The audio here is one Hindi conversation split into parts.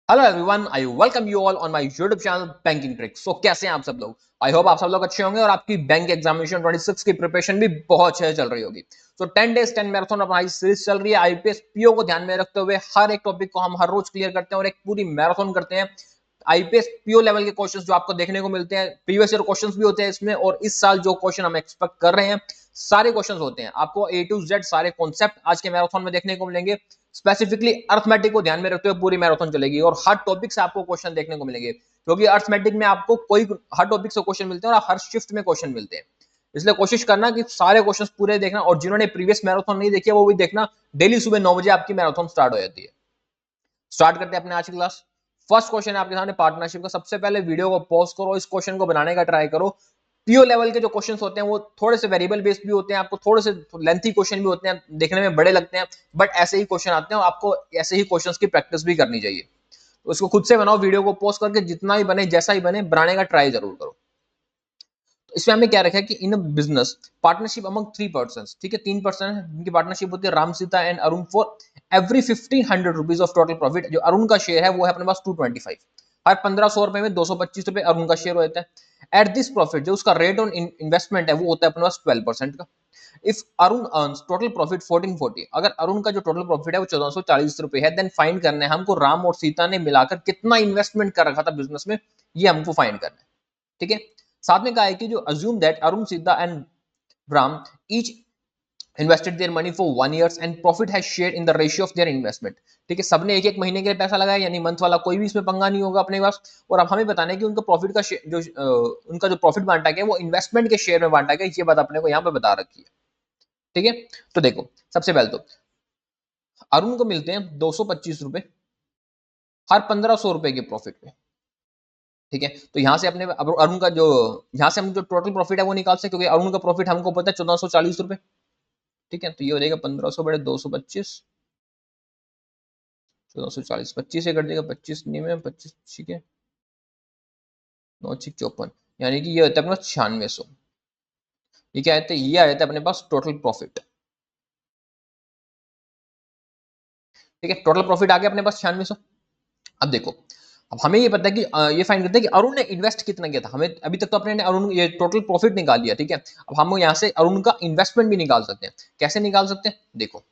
Hello everyone, I welcome you all on my YouTube channel banking tricks. So कैसे हैं आप सब लोग? आई होप आप सब लोग अच्छे होंगे और आपकी बैंक एग्जामिनेशन 26 की प्रिपरेशन भी बहुत अच्छे से चल रही होगी। सो 10 डेज 10 मैराथन हमारी सीरीज चल रही है। आईपीएस पीओ को ध्यान में रखते हुए हर एक टॉपिक को हम हर रोज क्लियर करते हैं और एक पूरी मैराथन करते हैं। आईपीएस पीओ लेवल के क्वेश्चंस जो आपको देखने को मिलते हैं, प्रीवियस ईयर क्वेश्चंस भी होते हैं इसमें, और इस साल जो क्वेश्चन हम एक्सपेक्ट कर रहे हैं सारे क्वेश्चंस होते हैं। आपको ए टू जेड सारे कॉन्सेप्ट आज के मैराथन में देखने को मिलेंगे। स्पेसिफिकली अर्थमेटिक को ध्यान में रखते हुए पूरी मैराथन चलेगी और हर टॉपिक से आपको क्वेश्चन देखने को मिलेंगे, क्योंकि अर्थमेटिक में आपको कोई हर टॉपिक से क्वेश्चन मिलते हैं और हर शिफ्ट में क्वेश्चन मिलते हैं। इसलिए कोशिश करना कि सारे क्वेश्चंस पूरे देखना, और जिन्होंने प्रीवियस मैराथन नहीं देखी है वो भी देखना। डेली सुबह 9 बजे आपकी मैराथन स्टार्ट हो जाती है। स्टार्ट करते हैं अपने आज की क्लास। फर्स्ट क्वेश्चन है आपके सामने पार्टनरशिप का। सबसे पहले वीडियो को पॉज करो, इस क्वेश्चन को बनाने का ट्राई करो। पीओ लेवल के जो क्वेश्चंस होते हैं वो थोड़े से वेरिएबल बेस्ड भी होते हैं, आपको थोड़े से लेंथी क्वेश्चन भी होते हैं, देखने में बड़े लगते हैं, बट ऐसे ही क्वेश्चन आते हैं और आपको ऐसे ही क्वेश्चंस की प्रैक्टिस भी करनी चाहिए। तो इसको खुद से बनाओ, वीडियो को पॉज करके जितना भी बने जैसा ही बने बनाने का ट्राई जरूर करो। तो इसमें हमने क्या रखा है कि in business partnership among 3 person, ठीक है, 3 पर्सन है जिनकी पार्टनरशिप होती है, Ram Sita and Arun. For every 1500 rupees of total profit, जो अरुण का शेयर है वो है अपने पास 225। हर 1500 रुपए में 225 रुपए अरुण का शेयर होता है। एट दिस प्रॉफिट जो उसका रेट ऑन इन्वेस्टमेंट है वो होता है अपने पास 12% का। If Arun earns total profit 1440, अगर अरुण का जो टोटल प्रॉफिट है वो 1440 रुपए है, देन फाइंड करना है हमको राम और सीता ने मिलाकर कितना इन्वेस्टमेंट कर रखा था बिजनेस में, ये हमको फाइंड करना है। ठीक है, साथ में कहा है कि जो assume that Arun Sita and Ram each invested their money for 1 year and profit has share in the ratio of their investment. ठीक है, सबने एक एक महीने के लिए पैसा लगाया, यानी मंथ वाला कोई भी इसमें पंगा नहीं होगा अपने पास। और अब हमें बताना है कि उनका प्रॉफिट का जो उनका जो प्रॉफिट बांटा गया वो इन्वेस्टमेंट के शेयर में बांटा गया, ये बात अपने को यहाँ पे बता रखी है। ठीक है, तो देखो सबसे पहले तो अरुण को मिलते हैं 225 रुपए हर 1500 रुपए के प्रॉफिट पे। ठीक है, तो यहां से अपने अरुण का जो यहां से हम जो टोटल प्रॉफिट है वो निकाल सकते, क्योंकि अरुण का प्रॉफिट हमको पता है 1440 रुपए। ठीक है, तो ये हो जाएगा 1500 बड़े 225, 1440, 25 से कट जाएगा, 25 नहीं में 25, ठीक है, 9 54, यानी कि ये होता है अपना 9600। ये क्या आता है? ये आ जाता है अपने पास टोटल प्रॉफिट। ठीक है, टोटल प्रॉफिट आ गया अपने पास 9600। अब देखो, अब हमें ये पता है कि ये फाइंड करते हैं कि अरुण ने इन्वेस्ट कितना किया था। हमें अभी तक तो अपने ने अरुण ये टोटल प्रॉफिट निकाल लिया। ठीक है, अब हम यहाँ से अरुण का इन्वेस्टमेंट भी निकाल सकते हैं। कैसे निकाल सकते हैं? देखो,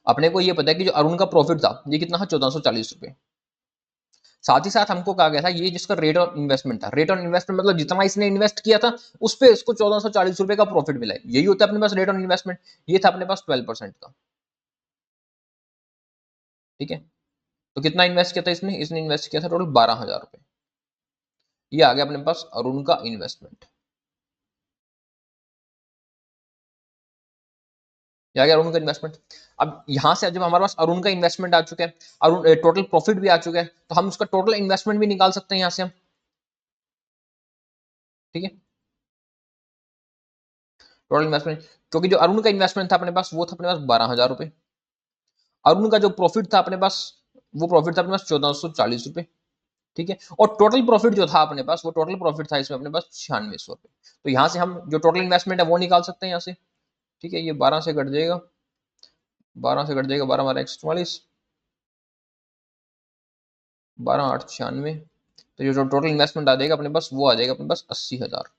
अपने को ये पता है कि जो अरुण का प्रॉफिट था ये कितना था? 1440 रुपए। साथ ही साथ हमको कहा गया था ये जिसका रेट ऑन इन्वेस्टमेंट था, रेट ऑन इन्वेस्टमेंट मतलब जितना इसने इन्वेस्ट किया था उस पर इसको 1440 रुपए का प्रॉफिट मिला है, यही होता है अपने पास रेट ऑन इन्वेस्टमेंट। ये था अपने पास 12% का। ठीक है, तो कितना इन्वेस्ट किया था इसने? इसने इन्वेस्ट किया था टोटल 12,000 रुपए। ये आ गया अपने पास अरुण का इन्वेस्टमेंट। ये आ गया अरुण का इन्वेस्टमेंट। अब यहां से जब हमारे पास अरुण का इन्वेस्टमेंट आ चुका है, अरुण टोटल प्रॉफिट भी आ चुका है, तो हम उसका टोटल इन्वेस्टमेंट भी निकाल सकते हैं यहां से हम। ठीक है, टोटल इन्वेस्टमेंट, क्योंकि जो अरुण का इन्वेस्टमेंट था अपने पास वो था अपने पास 12,000 रुपए। अरुण का जो प्रॉफिट था अपने पास, वो प्रॉफिट था अपने पास 1440 रुपए। ठीक है, और टोटल प्रॉफिट जो था अपने पास, वो टोटल प्रॉफिट था इसमें अपने पास 9600 रुपए। तो यहाँ से हम जो टोटल इन्वेस्टमेंट है वो निकाल सकते हैं यहाँ से। ठीक है, ये 12 से कट जाएगा, 12 से कट जाएगा, 12 12 144, 12 8 96। तो जो टोटल इन्वेस्टमेंट आ जाएगा अपने पास वो आ जाएगा अपने पास 80,000।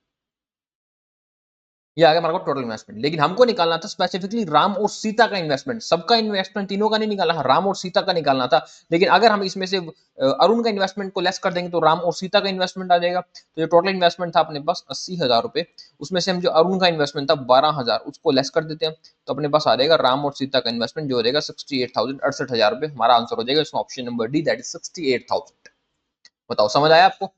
ये आ गया हमारे को टोटल इन्वेस्टमेंट। लेकिन हमको निकालना था स्पेसिफिकली राम और सीता का इन्वेस्टमेंट, सबका इन्वेस्टमेंट तीनों का नहीं निकाला, राम और सीता का निकालना था। लेकिन अगर हम इसमें से अरुण का इन्वेस्टमेंट को लेस कर देंगे तो राम और सीता का इन्वेस्टमेंट आ जाएगा। तो जो टोटल इन्वेस्टमेंट था अपने पास 80,000 रुपए, उसमें से हम जो अरुण का इन्वेस्टमेंट था 12,000 उसको लेस कर देते हैं, तो अपने पास आ जाएगा राम और सीता का इन्वेस्टमेंट जो हो जाएगा 68,000, 68,000 रुपए। हमारा आंसर हो जाएगा इसमें option number D, that is 68,000। बताओ समझ आया आपको?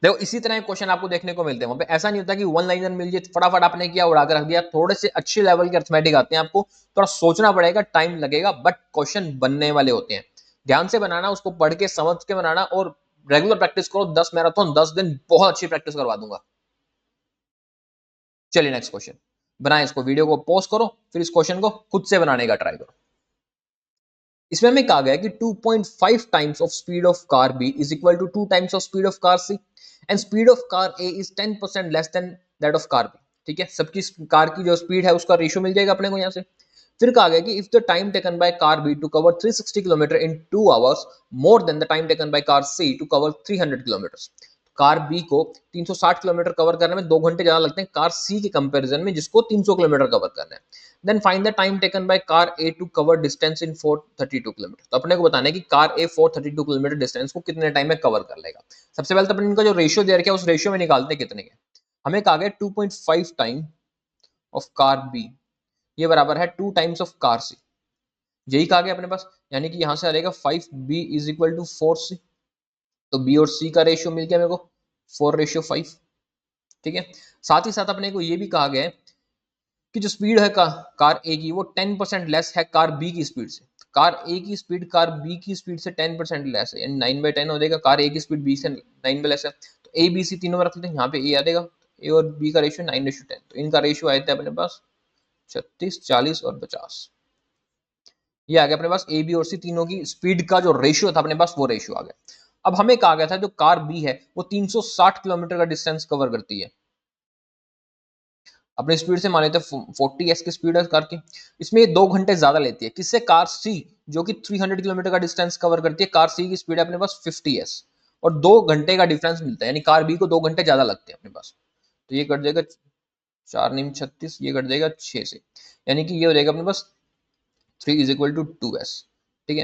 देखो इसी तरह क्वेश्चन आपको देखने को मिलते हैं, वहां पे ऐसा नहीं होता कि वन लाइनर मिल जाए फटाफट आपने किया उड़ाकर रख दिया। थोड़े से अच्छे लेवल के अर्थमेटिक आते हैं, आपको थोड़ा सोचना पड़ेगा, टाइम लगेगा, बट क्वेश्चन बनने वाले होते हैं। ध्यान से बनाना, उसको पढ़ के समझ के बनाना, और रेगुलर प्रैक्टिस करो। 10 मैराथन 10 दिन बहुत अच्छी प्रैक्टिस करवा दूंगा। चलिए नेक्स्ट क्वेश्चन बनाए, इसको वीडियो को पॉज करो, फिर इस क्वेश्चन को खुद से बनाने का ट्राई करो। इसमें हमें कहा गया कि 2.5 times of speed of car B is equal to 2 times of speed of car C and speed of car A is 10% less than that of car B. ठीक है, सबकी कार की जो स्पीड है उसका रेशियो मिल जाएगा अपने को यहाँ से। फिर कहा गया कि if the time taken by car B to cover 360 kilometre in 2 hours more than the time taken by car C to cover 300 kilometre, car B को 360 किलोमीटर कवर करने में 2 घंटे ज्यादा लगते हैं कार सी के कंपैरिजन में जिसको 300 किलोमीटर कवर करना है। Then find the time taken by car A to cover distance in 432 kilometre. तो अपने को बताना है कि कार ए 432 किलोमीटर डिस्टेंस को कितने टाइम में कवर कर लेगा। सबसे पहले तो अपन इनका जो रेशियो दे रखा है उस रेशियो में निकालते हैं कितने के। हमें कहा गया 2.5 टाइम ऑफ कार बी, ये बराबर है 2 टाइम्स ऑफ कार सी, यही कहा गया अपने पास, यानी कि यहां से आ जाएगा 5b is equal to 4c। तो बी और सी का रेशियो मिल गया मेरे को 4:5। ठीक है, साथ ही साथ अपने को ये भी कहा गया है कि जो स्पीड है कार ए की वो 10% लेस है कार बी की स्पीड से। कार ए की स्पीड कार बी की स्पीड से 10% लेस है, यानी 9/10 हो जाएगा। कार ए की स्पीड बी से 9 लेस है, तो ए बी सी तीनों में रख लेते हैं, यहाँ पे ए आ जाएगा। ए और बी का रेशियो 9:10, तो इनका रेशियो आए थे अपने पास 36, 40 और 50। ये आ गया अपने पास ए बी और सी तीनों की स्पीड का जो रेशियो था अपने पास वो रेशियो आ गया। अब हमें कहा गया था जो कार बी है वो 360 किलोमीटर का डिस्टेंस कवर करती है, अपनी स्पीड से मान लेते हैं 40s की स्पीड है कार की, इसमें 2 घंटे ज्यादा लेती है किससे, कार सी जो कि 300 किलोमीटर का डिस्टेंस कवर करती है। कार सी की स्पीड है अपने पास 50s और 2 घंटे का डिफरेंस मिलता है, यानी कार बी को 2 घंटे ज्यादा लगते हैं अपने पास। तो ये कट जाएगा 4 9 36, ये कट जाएगा 6 से, यानी कि ये हो जाएगा अपने पास 3 इज इक्वल टू 2s। ठीक है,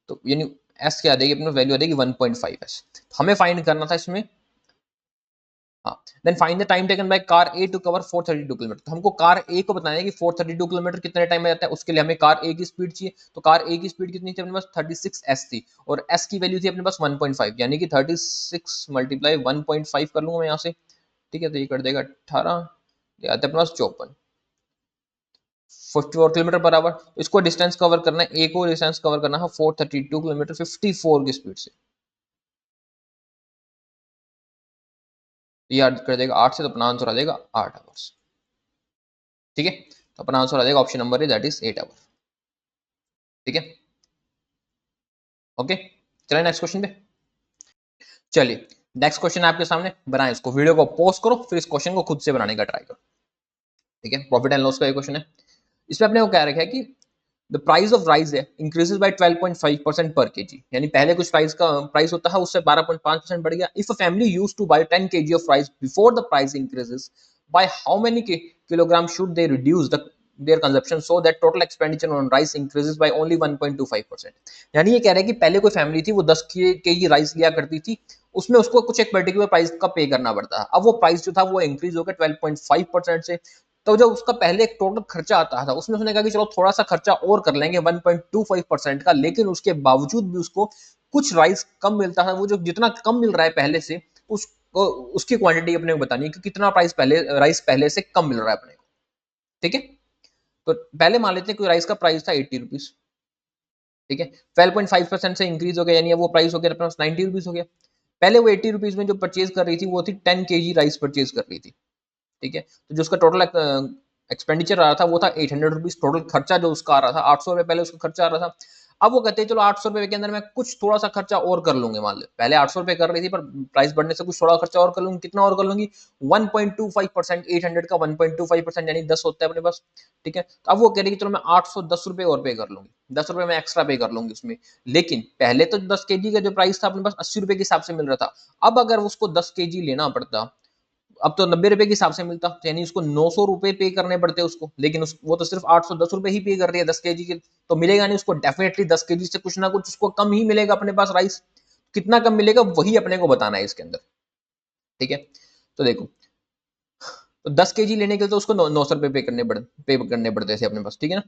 तो यानी s क्या आ जाएगी अपने वैल्यू आ जाएगी 1.5s। हमें फाइंड करना था इसमें, हाँ, then find the time taken by car A to cover 432 kilometre. तो हमको कार ए को बताना है कि 432 किलोमीटर कितने टाइम में जाता है, उसके लिए हमें कार ए की स्पीड चाहिए। तो कार ए की स्पीड कितनी थी अपने पास 36s थी, और s की वैल्यू थी अपने पास 1.5, यानी कि 36 मल्टीप्लाई 1.5 कर लूंगा मैं यहाँ से। ठीक है, तो ये कर देगा 18, ये आता है अपने पास 54, 54 किलोमीटर बराबर। इसको डिस्टेंस कवर करना है, ए को डिस्टेंस कवर करना है 432 किलोमीटर 54 की स्पीड से। ये याद कर देगा 8 से, तो अपना आंसर आ जाएगा 8 आवर्स। ठीक है, तो अपना आंसर आ जाएगा option number that is 8 hour. ठीक है, ओके, चलिए नेक्स्ट क्वेश्चन पे। चलिए नेक्स्ट क्वेश्चन आपके सामने, बनाए इसको, वीडियो को पॉज करो, फिर इस क्वेश्चन को खुद से बनाने का ट्राई करो। ठीक है, प्रॉफिट एंड लॉस का ये क्वेश्चन है। इसमें अपने को क्या रखा है कि द प्राइस ऑफ राइस है इंक्रीजेस बाय 12.5% पर केजी, यानी पहले कुछ प्राइस का प्राइस होता है उससे 12.5% बढ़ गया। If a family used to buy 10 kg of rice before the price increases, by how many kilogram should they reduce the their consumption so that total expenditure on rice increases by only 1.25%। यानी ये कह रहे हैं कि पहले कोई फैमिली थी वो 10 kg राइस लिया करती थी, उसमें उसको कुछ एक पर्टिकुलर प्राइस का पे करना पड़ता है। अब वो प्राइस जो था वो इंक्रीज हो गया 12.5% से, तो जो उसका पहले एक टोटल खर्चा आता था उसमें उसने कहा कि चलो थोड़ा सा खर्चा और कर लेंगे 1.25% का, लेकिन उसके बावजूद भी उसको कुछ राइस कम मिलता था। वो जो जितना कम मिल रहा है पहले से, उसकी क्वांटिटी अपने को बतानी है कि कितना प्राइस पहले राइस पहले से कम मिल रहा है अपने को। ठीक है, तो पहले मान लेते हैं कि राइस का प्राइस था 80 रुपीज। ठीक है, 12.5% से इंक्रीज हो गया, यानी वो प्राइस हो गया अपने पास 90 रुपीज हो गया। पहले वो 80 रुपीज में जो परचेज कर रही थी वो थी 10 kg राइस परचेज कर रही थी। ठीक है, तो जो उसका टोटल एक्सपेंडिचर आ रहा था वो था 800 रुपीज, टोटल खर्चा जो उसका आ रहा था 800 रुपए पहले उसका खर्चा आ रहा था। अब वो कहते हैं चलो 800 रुपए के अंदर मैं कुछ थोड़ा सा खर्चा और कर लूंगी, मान लो पहले 800 रुपए कर रही थी पर प्राइस बढ़ने से कुछ थोड़ा खर्चा और कर लूंगी। कितना और कर लूंगी 1.25%, 800 का 1.25% यानी 10 होता है अपने पास। ठीक है, तो अब वो कह रही है चलो मैं 810 रुपए और पे कर लूंगी, 10 रुपए मैं एक्स्ट्रा पे कर लूंगी उसमें। लेकिन पहले तो 10 kg का जो प्राइस था अपने पास 80 रुपए के हिसाब से मिल रहा था, अब अगर उसको 10 kg लेना पड़ता, अब तो 90 रुपए के हिसाब से मिलता, यानी उसको 900 रुपए पे करने पड़ते उसको, लेकिन वो तो सिर्फ 810 रुपए ही पे कर रही है 10 kg के, तो मिलेगा नहीं उसको। डेफिनेटली 10 kg से कुछ ना कुछ उसको कम ही मिलेगा अपने पास राइस। कितना कम मिलेगा वही अपने को बताना है इसके अंदर। ठीक है, तो देखो, तो 10 kg लेने के लिए तो उसको 900 रुपए पे करने पड़ते थे अपने पास। ठीक है ना,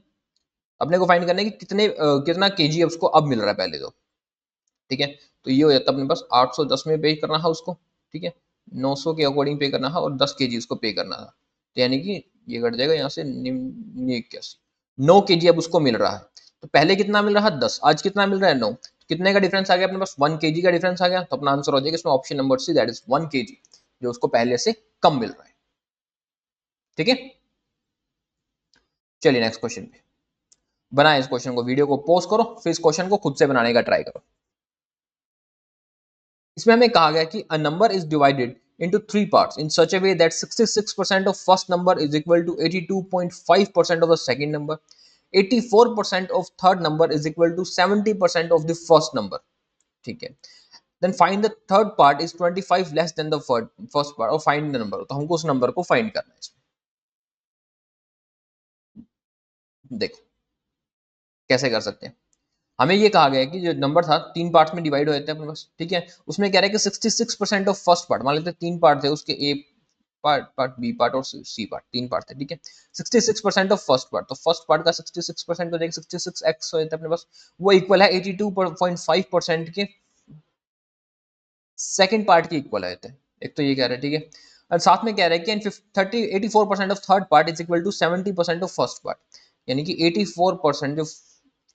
अपने को फाइंड करना है कि कितना kg उसको अब मिल रहा है पहले तो। ठीक है, तो ये हो जाता है अपने पास 810 में पे करना है उसको। ठीक है, 900 के अकॉर्डिंग पे करना है और 10 kg उसको पे करना था, तो यानी कि ये कट जाएगा यहाँ से 81, 9 kg अब उसको मिल रहा है। तो पहले कितना मिल रहा है 10, आज कितना मिल रहा है 9, तो कितने का डिफरेंस आ गया अपने पास 1 kg का डिफरेंस आ गया। तो अपना आंसर हो जाएगा इसमें option number C, that is 1 kg, जो उसको पहले से कम मिल रहा है। ठीक है, चलिए नेक्स्ट क्वेश्चन पे बनाए इस क्वेश्चन को, वीडियो को पॉज करो, फिर इस क्वेश्चन को खुद से बनाने का ट्राई करो। इसमें हमें कहा गया कि a number is divided into 3 parts in such a way that 66% of first number is equal to 82.5% of the second number, 84% of third number is equal to 70% of the first number, ठीक है। Then find the third part is 25 less than the first part, और फाइंड द नंबर, तो हमको उस नंबर को फाइंड करना है इसमें। देखो कैसे कर सकते हैं। हमें ये कहा गया है कि जो नंबर था तीन पार्ट्स में डिवाइड हो जाते हैं अपने पास, ठीक है। उसमें कह रहा है कि 66% ऑफ फर्स्ट पार्ट, मान लेते हैं तीन पार्ट थे उसके, ए पार्ट, बी पार्ट और सी पार्ट, तीन पार्ट थे, ठीक है। 66% ऑफ फर्स्ट पार्ट, तो फर्स्ट पार्ट का 66% हो जाएगा, 66x हो जाता है अपने पास, वो इक्वल है 82.5% के सेकंड पार्ट के इक्वल आते हैं। एक तो ये कह रहा है, ठीक है। और साथ में कह रहा है कि 84% of third part is equal to 70% of first part, यानी कि 84% जो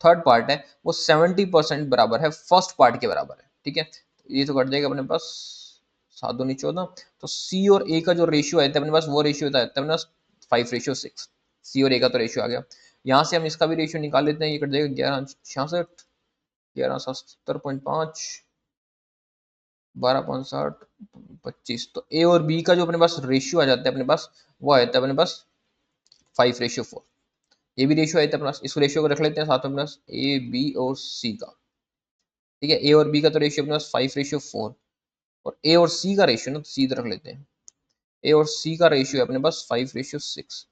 थर्ड पार्ट है वो 70% बराबर है फर्स्ट पार्ट के बराबर है, ठीक है। तो ये तो कट जाएगा अपने पास, 7 दूनी 14, तो सी और ए का जो रेशियो आता है अपने पास, वो रेशियो होता है अपने पास 5:6। सी और ए का तो रेशियो आ गया। यहाँ से हम इसका भी रेशियो निकाल लेते हैं, ये कट जाएगा 1166, 1170.5, 12.60, 25, तो ए और बी का जो अपने पास रेशियो आ जाता है अपने पास, वो आ जाता है अपने पास 5:4। ये भी रेशियो आ जाता है अपने पास, इस रेशियो को रख लेते हैं साथ में अपने पास ए बी और सी का, ठीक है। ए और बी का तो रेशियो अपने पास 5:4, और ए और सी का रेशियो ना, तो सी रख लेते हैं, ए और सी का रेशियो है अपने पास 5:6।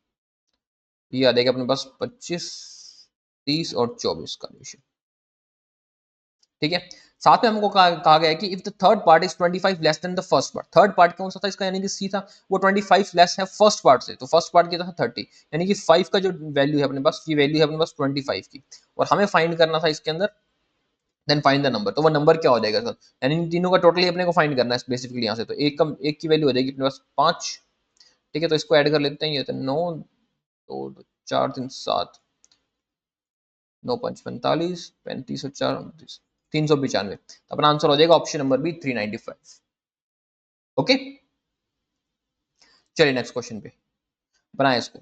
ये आ जाएगा अपने पास 25, 30 और 24 का रेशियो, ठीक है। साथ में हमको कहा गया है कि if the third part is 25 less than the first part, third part कौन सा था इसका, यानी कि सी था, वो 25 लेस है फर्स्ट पार्ट से, तो फर्स्ट पार्ट की था 30, यानी कि 5 का जो वैल्यू है अपने पास, ये वैल्यू है अपने पास 25 की, और हमें फाइंड करना था इसके अंदर, देन फाइंड द नंबर, तो वो नंबर क्या हो जाएगा सर, यानी इन तीनों का टोटली अपने को फाइंड करना है बेसिकली यहाँ से। तो एक की वैल्यू हो जाएगी अपने पास 5, ठीक है। तो इसको ऐड कर लेते हैं, ये तो 9, 2, 4, 3, 7, 9, 5, 45, 35 और 4, 395, तो अपना आंसर हो जाएगा ऑप्शन नंबर बी 395। ओके, चलिए नेक्स्ट क्वेश्चन पे बनाए इसको।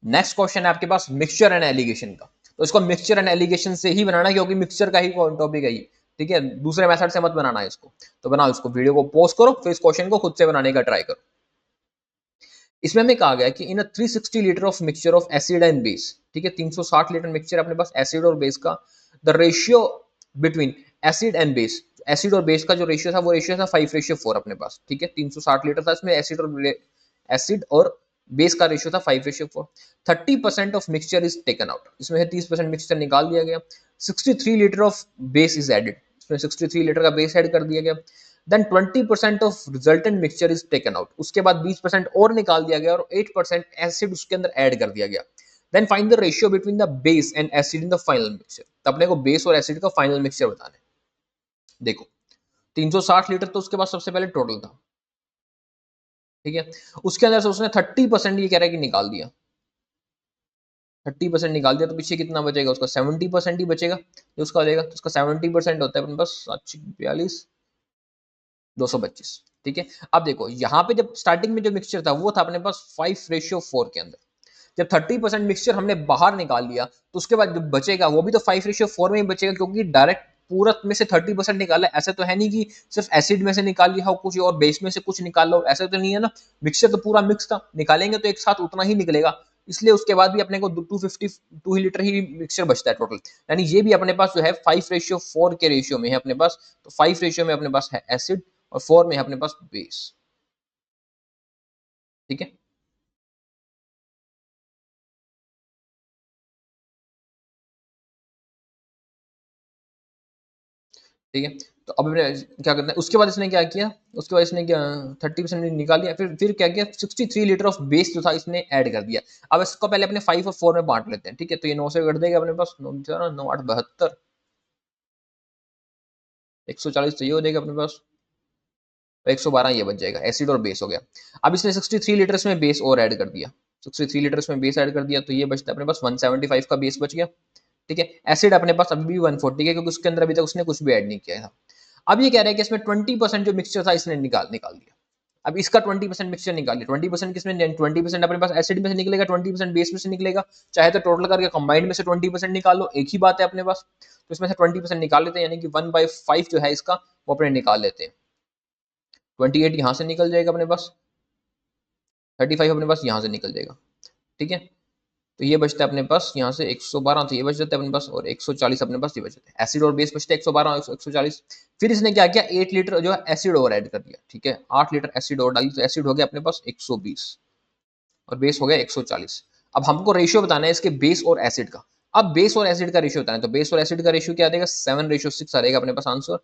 नेक्स्ट क्वेश्चन है आपके पास मिक्सचर एंड एलिगेशन का, तो इसको मिक्सचर एंड एलिगेशन से ही बनाना, क्योंकि मिक्सचर का ही टॉपिक है ये, ठीक है। दूसरे मेथड से मत बनाना है इसको, तो बनाओ इसको, वीडियो को पॉज करो, फिर इस क्वेश्चन को खुद से बनाने का ट्राई करो। इसमें हमें कहा गया कि इन अ 360 litre of mixture of acid and base, ठीक है, 360 लीटर मिक्सचर अपने पास एसिड और बेस का, the ratio between acid and base, acid और बेस का जो रेशियो था वो रेशियो था 5:4 अपने पास, ठीक है। 360 लीटर था, इसमें एसिड और बेस का रेशियो था 5:4। 30% of mixture is taken out, इसमें से 30% मिक्सचर निकाल दिया गया। 63 litre of base is added, इसमें 63 लीटर का बेस ऐड कर दिया गया। Then 20% of resultant mixture is taken out, उसके बाद 20% और निकाल दिया गया और 8% एसिड उसके अंदर ऐड कर दिया गया। Then find the ratio between the base and acid in the final mixture, तो अपने को बेस और एसिड का फाइनल मिक्सचर बताना है। देखो 360 लीटर तो उसके पास सबसे पहले टोटल था, ठीक है। उसके अंदर से उसने 30% ये कह रहा है कि निकाल दिया, 30% निकाल दिया, तो पीछे कितना बचेगा उसका, 70% ही बचेगा जो उसका हो जाएगा। तो उसका 70% होता है अपने पास 742, 225, ठीक है। अब देखो यहाँ पे जब स्टार्टिंग में जो मिक्सचर था वो था अपने पास 5:4 के अंदर, जब 30% मिक्सचर हमने बाहर निकाल लिया, तो उसके बाद जो बचेगा वो भी तो 5:4 में ही बचेगा, क्योंकि डायरेक्ट पूरत में से 30% निकाला। ऐसा तो है नहीं कि सिर्फ एसिड में से निकाल लिया हो कुछ और बेस में से कुछ निकाल लो, ऐसा तो नहीं है ना। मिक्सचर तो पूरा मिक्स था, निकालेंगे तो एक साथ उतना ही निकलेगा, इसलिए उसके बाद भी अपने को 252 लीटर ही मिक्सचर बचता है टोटल, यानी ये भी अपने पास जो है 5:4 के रेशियो में है अपने पास। तो 5 रेशियो में अपने पास है एसिड और 4 में है अपने पास बेस, ठीक है। ठीक है, तो अब क्या करते हैं, उसके बाद इसने क्या किया, उसके बाद इसने क्या 30% निकाल लिया, फिर क्या किया, 63 लीटर ऑफ बेस जो था इसने ऐड कर दिया। अब इसको पहले अपने 5 और 4 में बांट लेते हैं, ठीक है। तो ये 9 से कट देगा अपने पास, 9 9 8 72, 140, तो ये हो जाएगा अपने पास, 112 ये बच जाएगा, एसिड और बेस हो गया। अब इसने 63 लीटर में बेस और ऐड कर दिया, 63 लीटर में बेस ऐड कर दिया, तो ये बचता है अपने पास 175 का बेस बच गया, ठीक है। एसिड अपने पास अभी भी 140 है, क्योंकि उसके अंदर अभी तक उसने कुछ भी ऐड नहीं किया था। अब ये कह रहा है कि इसमें 20% जो मिक्सचर था इसने निकाल दिया। अब इसका 20% मिक्सचर निकालिए, 20% किसमें, 20% अपने पास एसिड में से निकलेगा, 20% बेस में से निकलेगा, चाहे तो टोटल करके कंबाइंड में से 20% निकाल लो, एक ही बात है अपने पास। तो इसमें से 20% निकाल लेते हैं, यानी कि 1/5 जो है इसका वो अपने निकाल लेते हैं। 28 यहाँ से निकल जाएगा अपने पास, 35 अपने पास यहाँ से निकल जाएगा, ठीक है। तो ये बचता है अपने पास यहाँ से 112, तो ये बच जाता है अपने पास, और 140 अपने पास ये बच जाता है। एसिड और बेस बचते हैं 112 और 140। फिर इसने क्या किया, 8 लीटर जो है एसिड और ऐड कर दिया, ठीक है, 8 लीटर एसिड और डाली, तो एसिड हो गया अपने पास 120 और बेस हो गया 140। अब हमको रेशियो बताना है इसके बेस और एसिड का। अब बेस और एसिड का रेशियो बताना है, तो बेस और एसिड का रेशियो क्या देगा, 7:6 आ रहेगा अपने पास आंसर।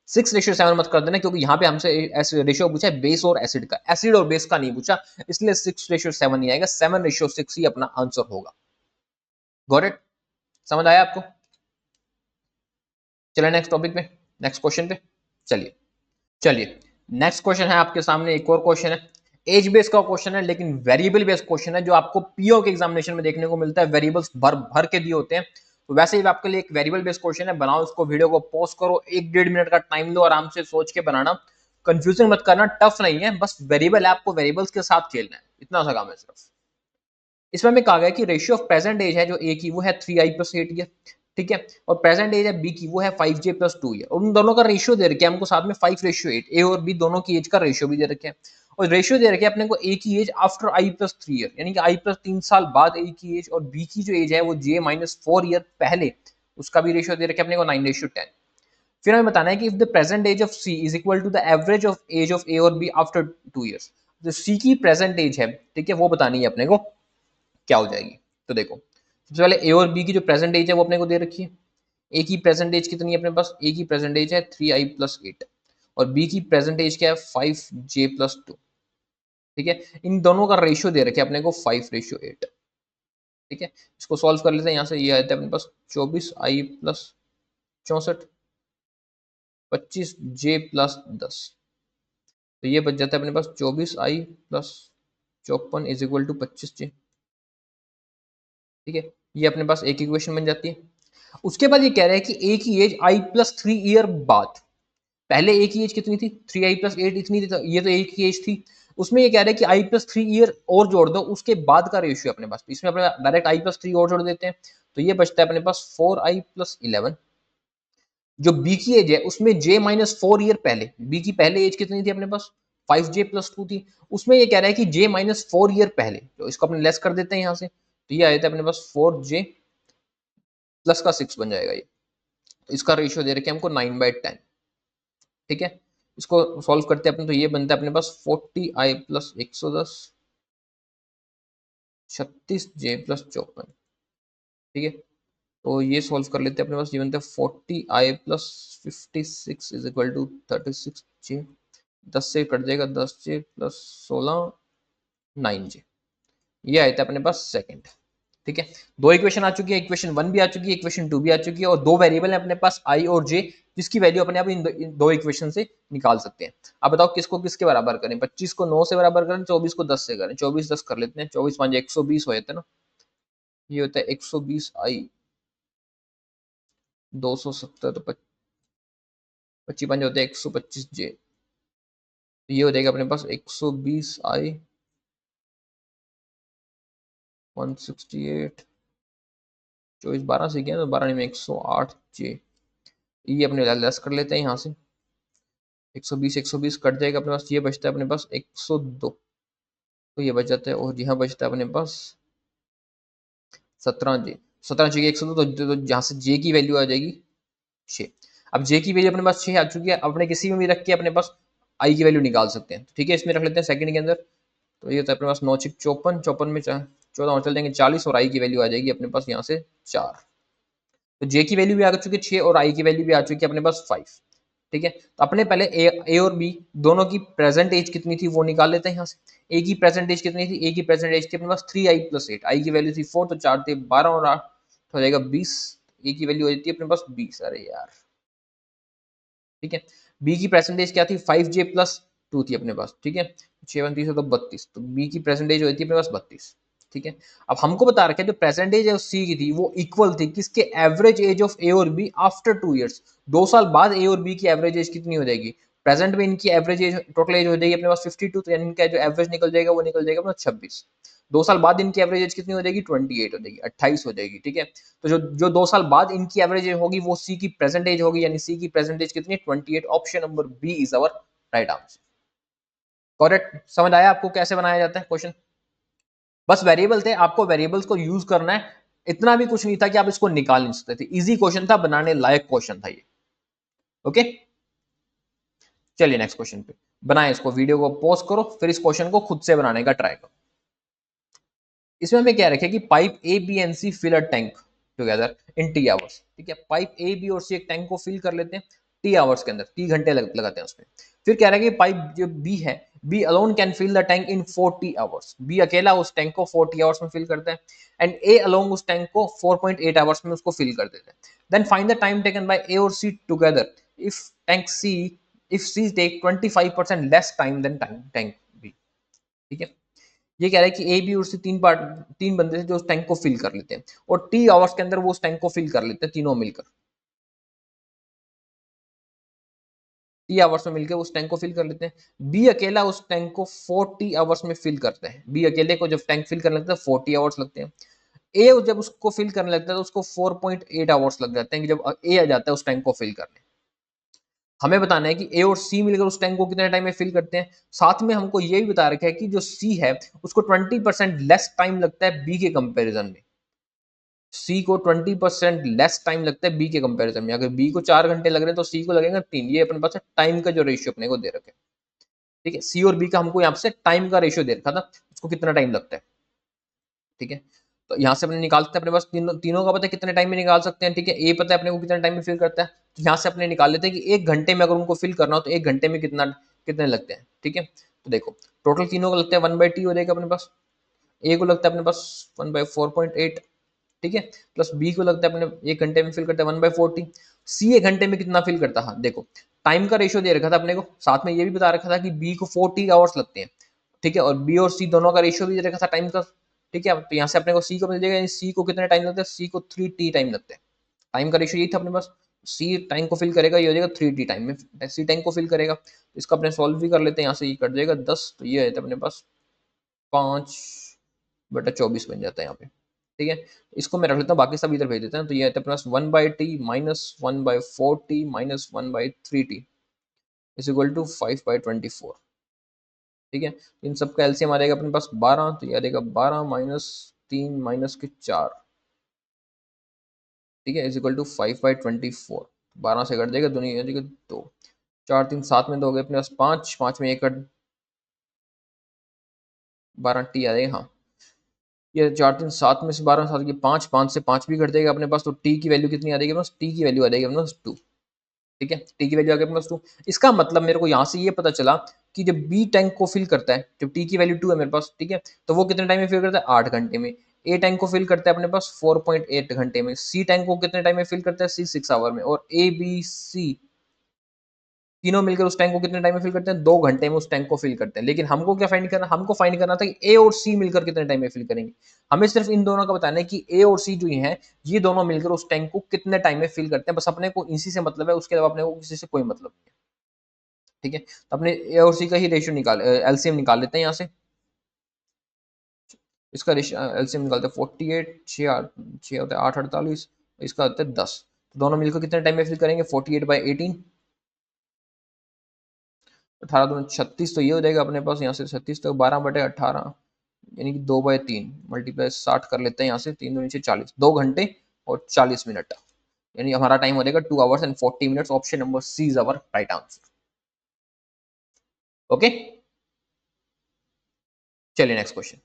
6:7 मत कर देना, क्योंकि यहाँ पे हमसे रेशियो पूछा है बेस और एसिड का, एसिड और बेस का नहीं पूछा, इसलिए 6:7 नहीं आएगा, 7:6 ही अपना आंसर होगा। Got it? समझ आया आपको? चलिए नेक्स्ट टॉपिक पे, नेक्स्ट क्वेश्चन पे चलिए। चलिए नेक्स्ट क्वेश्चन है आपके सामने, एक और क्वेश्चन है, एज बेस का क्वेश्चन है, लेकिन वेरिएबल बेस्ड क्वेश्चन है, जो आपको पीओ के एग्जामिनेशन में देखने को मिलता है, वेरिएबल्स भर भर के दिए होते हैं। तो वैसे ही आपके लिए एक वेरिएबल बेस्ड क्वेश्चन है, बनाओ इसको, वीडियो को पॉज करो, 1-1.5 मिनट का टाइम लो, आराम से सोच के बनाना, कंफ्यूजन मत करना, टफ नहीं है, बस वेरिएबल है, आपको वेरिएबल्स के साथ खेलना है, इतना सा काम है सिर्फ। इसमें हमें कहा गया कि रेशियो ऑफ प्रेजेंट एज है जो ए की, वो है 3i+8 ईयर, ठीक है, और प्रेजेंट एज है बी की, वो है 5j+2 ईयर, और उन दोनों का रेशियो दे रखे हैं हमको साथ में 5:8, ए और बी दोनों की एज का रेशियो भी दे रखे हैं, और रेशियो दे रखे हैं अपने को ए की एज आफ्टर i+3 ईयर, यानी कि i+3 साल बाद ए की एज, और बी की जो एज है वो j-4 ईयर पहले, उसका भी रेशियो दे रखे हैं अपने को 9:10। फिर हमें बताना है कि if the present age of C is equal to the average of age of A और बी आफ्टर 2 ईयर्स, जो सी की प्रेजेंट एज है, ठीक है, वो बतानी है अपने को, क्या हो जाएगी। तो देखो, सबसे पहले ए और बी की जो प्रेजेंट एज है वो अपने को दे रखी है। ए की प्रेजेंट एज कितनी है अपने पास, ए की प्रेजेंट एज है 3i+8, और बी की प्रेजेंट एज क्या है 5j+2, ठीक है, इन दोनों का रेशियो दे रखे अपने को 5:8, ठीक है। इसको सॉल्व कर लेते हैं, यहाँ से ये आता है अपने पास 24i+64, 25j+10, तो ये बच जाता है अपने पास 24i+54 is equal to 25j, ठीक है, ये अपने पास एक इक्वेशन बन जाती है। उसके बाद ये कह रहा है कि ए की एज i+3 ईयर बाद, पहले ए की एज कितनी थी, 3i+8 इतनी थी, तो ये तो ए की एज थी, उसमें ये कह रहा है कि i+3 ईयर और जोड़ दो, उसके बाद का रेशियो अपने पास, इसमें अपने डायरेक्ट i+3 और जोड़ देते हैं, तो ये बचता है अपने पास 4i+11। जो बी की एज है उसमें j-4 ईयर पहले, बी की पहले एज कितनी थी अपने पास, 5j+2 थी, उसमें ये कह रहा है कि j-4 ईयर पहले, तो इसको अपने लेस कर देते हैं यहाँ से, तो ये आया था अपने पास 4j प्लस का 6 बन जाएगा ये, तो इसका रेशियो दे रखे हमको 9/10, ठीक है। इसको सॉल्व करते हैं अपन, तो ये बनता है अपने पास 40i+110, 36j+54, ठीक है, तो ये सॉल्व कर लेते हैं अपने पास, ये बनता है 40i+56 is equal to 36j, 10 से कट जाएगा 10j+16, 9j, ये आया था अपने पास सेकंड, ठीक है। दो इक्वेशन आ चुकी है, इक्वेशन 1 भी आ चुकी है, इक्वेशन 2 भी आ चुकी है, और दो वेरिएबल है अपने पास i और j, जिसकी वैल्यू अपने आप इन दो इक्वेशन से निकाल सकते हैं। अब बताओ किसको किसके बराबर करें, 25 को 9 से बराबर करें, 24 को 10 से करें, 24 10 कर लेते हैं, 24 5 120 हो जाता है ना, ये होता है 120i, 270, तो 25 होते हैं 125j, तो ये हो जाएगा अपने पास 120i 168, 24 12 से गया तो 12 में 108j, ये अपने लेस कर लेते हैं यहाँ से, 120 कट जाएगा अपने पास, ये बचता है अपने पास 102, तो ये बच जाता है, और यहाँ बचता है अपने पास 17j, 17j की 102, तो जहाँ से j की वैल्यू आ जाएगी 6। अब j की वैल्यू अपने पास 6 आ चुकी है, अपने किसी में भी रख के अपने पास i की वैल्यू निकाल सकते हैं, ठीक है, इसमें रख लेते हैं सेकंड के अंदर, तो ये होता है अपने पास 9 6 54, 54 में 14 और चल जाएंगे 40, और i की वैल्यू आ जाएगी अपने पास यहाँ से 4, तो j की वैल्यू भी आ चुकी है 6, और i की वैल्यू भी आ चुकी है अपने पास 5, ठीक है। तो अपने पहले ए और बी दोनों की प्रेजेंट एज कितनी थी वो निकाल लेते हैं यहाँ से। ए की प्रेजेंट एज कितनी थी, ए की प्रेजेंट एज थी अपने पास 3i+8, आई की वैल्यू थी 4, तो 4 थे 12 और 8 हो जाएगा 20, ए की वैल्यू हो जाती है अपने पास 20, अरे यार, ठीक है। बी की प्रेजेंटेज क्या थी, 5j+2 थी अपने पास, ठीक है, 6 तो 32, तो बी की प्रेजेंटेज होती है अपने पास 32, ठीक है। अब हमको बता रखा है जो प्रेजेंटेज है सी की थी वो इक्वल थी किसके, एवरेज एज ऑफ ए और बी आफ्टर 2 ईयर्स, 2 साल बाद ए और बी की एवरेज एज कितनी हो जाएगी, प्रेजेंट में इनकी एवरेज एज टोटल एज हो जाएगी अपने पास 52, तो यानी इनका जो एवरेज निकल जाएगा वो निकल जाएगा अपना 26, 2 साल बाद इनकी एवरेज एज कितनी हो जाएगी 28 हो जाएगी, 28 हो जाएगी, ठीक है। तो जो जो 2 साल बाद इनकी एवरेज होगी वो सी की प्रेजेंट एज होगी, यानी सी की प्रेजेंट एज कितनी है 28, option number B is our right answer. Correct? समझ आया आपको कैसे बनाया जाता है क्वेश्चन? बस वेरिएबल थे, आपको वेरिएबल्स को यूज करना है, इतना भी कुछ नहीं था कि आप इसको निकाल नहीं सकते थे। इजी क्वेश्चन था, बनाने लायक क्वेश्चन था ये। ओके, चलिए नेक्स्ट क्वेश्चन पे बनाए इसको, वीडियो को पॉज करो, फिर इस क्वेश्चन को खुद से बनाने का ट्राई करो। इसमें हमें क्या रखे कि pipe A B and C fill a tank together in T hours. ठीक है, पाइप ए बी और सी एक टैंक को फिल कर लेते हैं टी आवर्स के अंदर, 3 घंटे लगाते हैं उसमें। फिर कह रहा है कि पाइप जो बी है, B alone can fill the tank in 40 hours. B अकेला उस टैंक को 40 आवर्स में फिल करता है, एंड ए अलोंग उस टैंक को 4.8 आवर्स में उसको फिल कर देता है। Then find the time taken by A और C together if tank C, if C take 25% less time then tank B. ठीक है, ये कह रहा है कि ए बी और सी तीन बंदे थे जो उस टैंक को फिल कर लेते हैं, और टी आवर्स के अंदर वो उस टैंक को फिल कर लेते हैं तीनों मिलकर। टी आवर्स में मिलकर उस टैंक को फिल कर लेते हैं। बी अकेला उस टैंक को 40 आवर्स में फिल करते हैं। बी अकेले को जब टैंक फिल करने लगता है 40 आवर्स लगते हैं। ए जब उसको फिल करने लगता है तो उसको 4.8 आवर्स लग जाते हैं कि जब ए आ जाता है उस टैंक को फिल करने। हमें बताना है कि ए और सी मिलकर उस टैंक को कितने टाइम में फिल करते हैं। साथ में हमको ये भी बता रखा है कि जो सी है उसको 20% लेस टाइम लगता है बी के कंपेरिजन में। सी को 20% लेस टाइम लगता है बी के कंपैरिजन में। अगर बी को 4 घंटे लग रहे हैं तो सी को लगेगा 3। ये अपने पास टाइम का जो रेशियो अपने को दे रखे। ठीक है, सी और बी का हमको यहाँ से टाइम का रेशियो दे रखा था, उसको कितना टाइम लगता है। ठीक है, तो यहाँ से अपने निकाल सकते हैं, अपने पास तीनों का पता है कितने टाइम में निकाल सकते हैं। ठीक है, ए पता है अपने को कितने टाइम में फिल करता है, तो यहाँ से अपने निकाल लेते हैं कि 1 घंटे में अगर उनको फिल करना हो तो 1 घंटे में कितने लगते हैं। ठीक है, तो देखो टोटल तीनों का लगता है 1/t हो जाएगा अपने पास। ए को लगता है अपने पास 1/4.8। ठीक है, प्लस बी को लगता है अपने 1 घंटे में फिल करता है 1/40। सी 1 घंटे में कितना फिल करता है, देखो टाइम का रेशियो दे रखा था अपने को, साथ में ये भी बता रखा था कि बी को 40 आवर्स लगते हैं। ठीक है, और बी और सी दोनों का रेशियो भी दे रखा था टाइम का। ठीक है, तो यहाँ से अपने को सी को मिल जाएगा, सी को कितना टाइम लगता है, सी को 3t टाइम लगता है। टाइम का रेशियो यही था अपने पास। सी टाइम को फिल करेगा, ये हो जाएगा 3t टाइम में सी टाइम को फिल करेगा। इसको अपने सॉल्व भी कर लेते हैं, यहाँ से ये कट जाएगा 10, तो ये है अपने पास 5/24 बन जाता है यहाँ पे। ठीक है, इसको मैं रख लेता हूँ, बाकी सब इधर भेज देते हैं। तो ये आता है plus 1/t minus 1/4t minus 1/3t is equal to 5/24। ठीक है, इन सब का एलसीएम आ जाएगा अपने पास 12, तो ये आ जाएगा 12 माइनस 3 माइनस के 4। ठीक है, इज इक्वल टू 5/24। 12 से कट जाएगा, दोनों आ जाएगा 2, 4 3 7 में 2 हो गए अपने पास 5, 5 में 1 कट 12t आ जाएगा। हाँ, ये 4 3 7 में से 12 7 की 5, 5 से 5 भी कट जाएगा अपने पास, तो टी की वैल्यू कितनी आ जाएगी अपने पास, टी की वैल्यू आ जाएगी अपने पास 2। ठीक है, टी की वैल्यू आ गई अपने पास 2। इसका मतलब मेरे को यहाँ से ये पता चला कि जब बी टैंक को फिल करता है, जब टी की वैल्यू 2 है मेरे पास, ठीक है, तो वो कितने टाइम में फिल करता है, 8 घंटे में। ए टैंक को फिल करता है अपने पास 4.8 घंटे में। सी टैंक को कितने टाइम में फिल करता है, सी 6 आवर में। और ए बी सी तीनों मिलकर उस टैंक को कितने टाइम में फिल करते हैं, 2 घंटे में उस टैंक को फिल करते हैं। लेकिन हमको क्या फाइंड करना, हमको फाइंड करना था कि ए और सी मिलकर कितने टाइम में फिल करेंगे। हमें सिर्फ इन दोनों का बताना है कि ए और सी जो है ये दोनों मिलकर उस टैंक को कितने टाइम में फिल करते हैं। बस अपने को इसी से मतलब है, उसके अलावा अपने को किसी से कोई मतलब नहीं है। ठीक है, तो अपने ए और सी का ही रेशियो निकाल, एलसीएम निकाल लेते हैं यहाँ से। इसका एलसीएम निकालते हैं 48, 6 होता है 8 48, इसका होता है 10। तो दोनों मिलकर कितने टाइम में फिल करेंगे, 48/18, 18 दूनी 36, तो ये हो जाएगा अपने पास यहाँ से 36, तो 12/18 यानी कि 2/3 मल्टीप्लाई 60 कर लेते हैं यहाँ से, 3 दूनी 40, 2 घंटे और 40 मिनट, यानी हमारा टाइम हो जाएगा 2 hours and 40 minutes. Option number C is our right answer. Okay, चलिए नेक्स्ट क्वेश्चन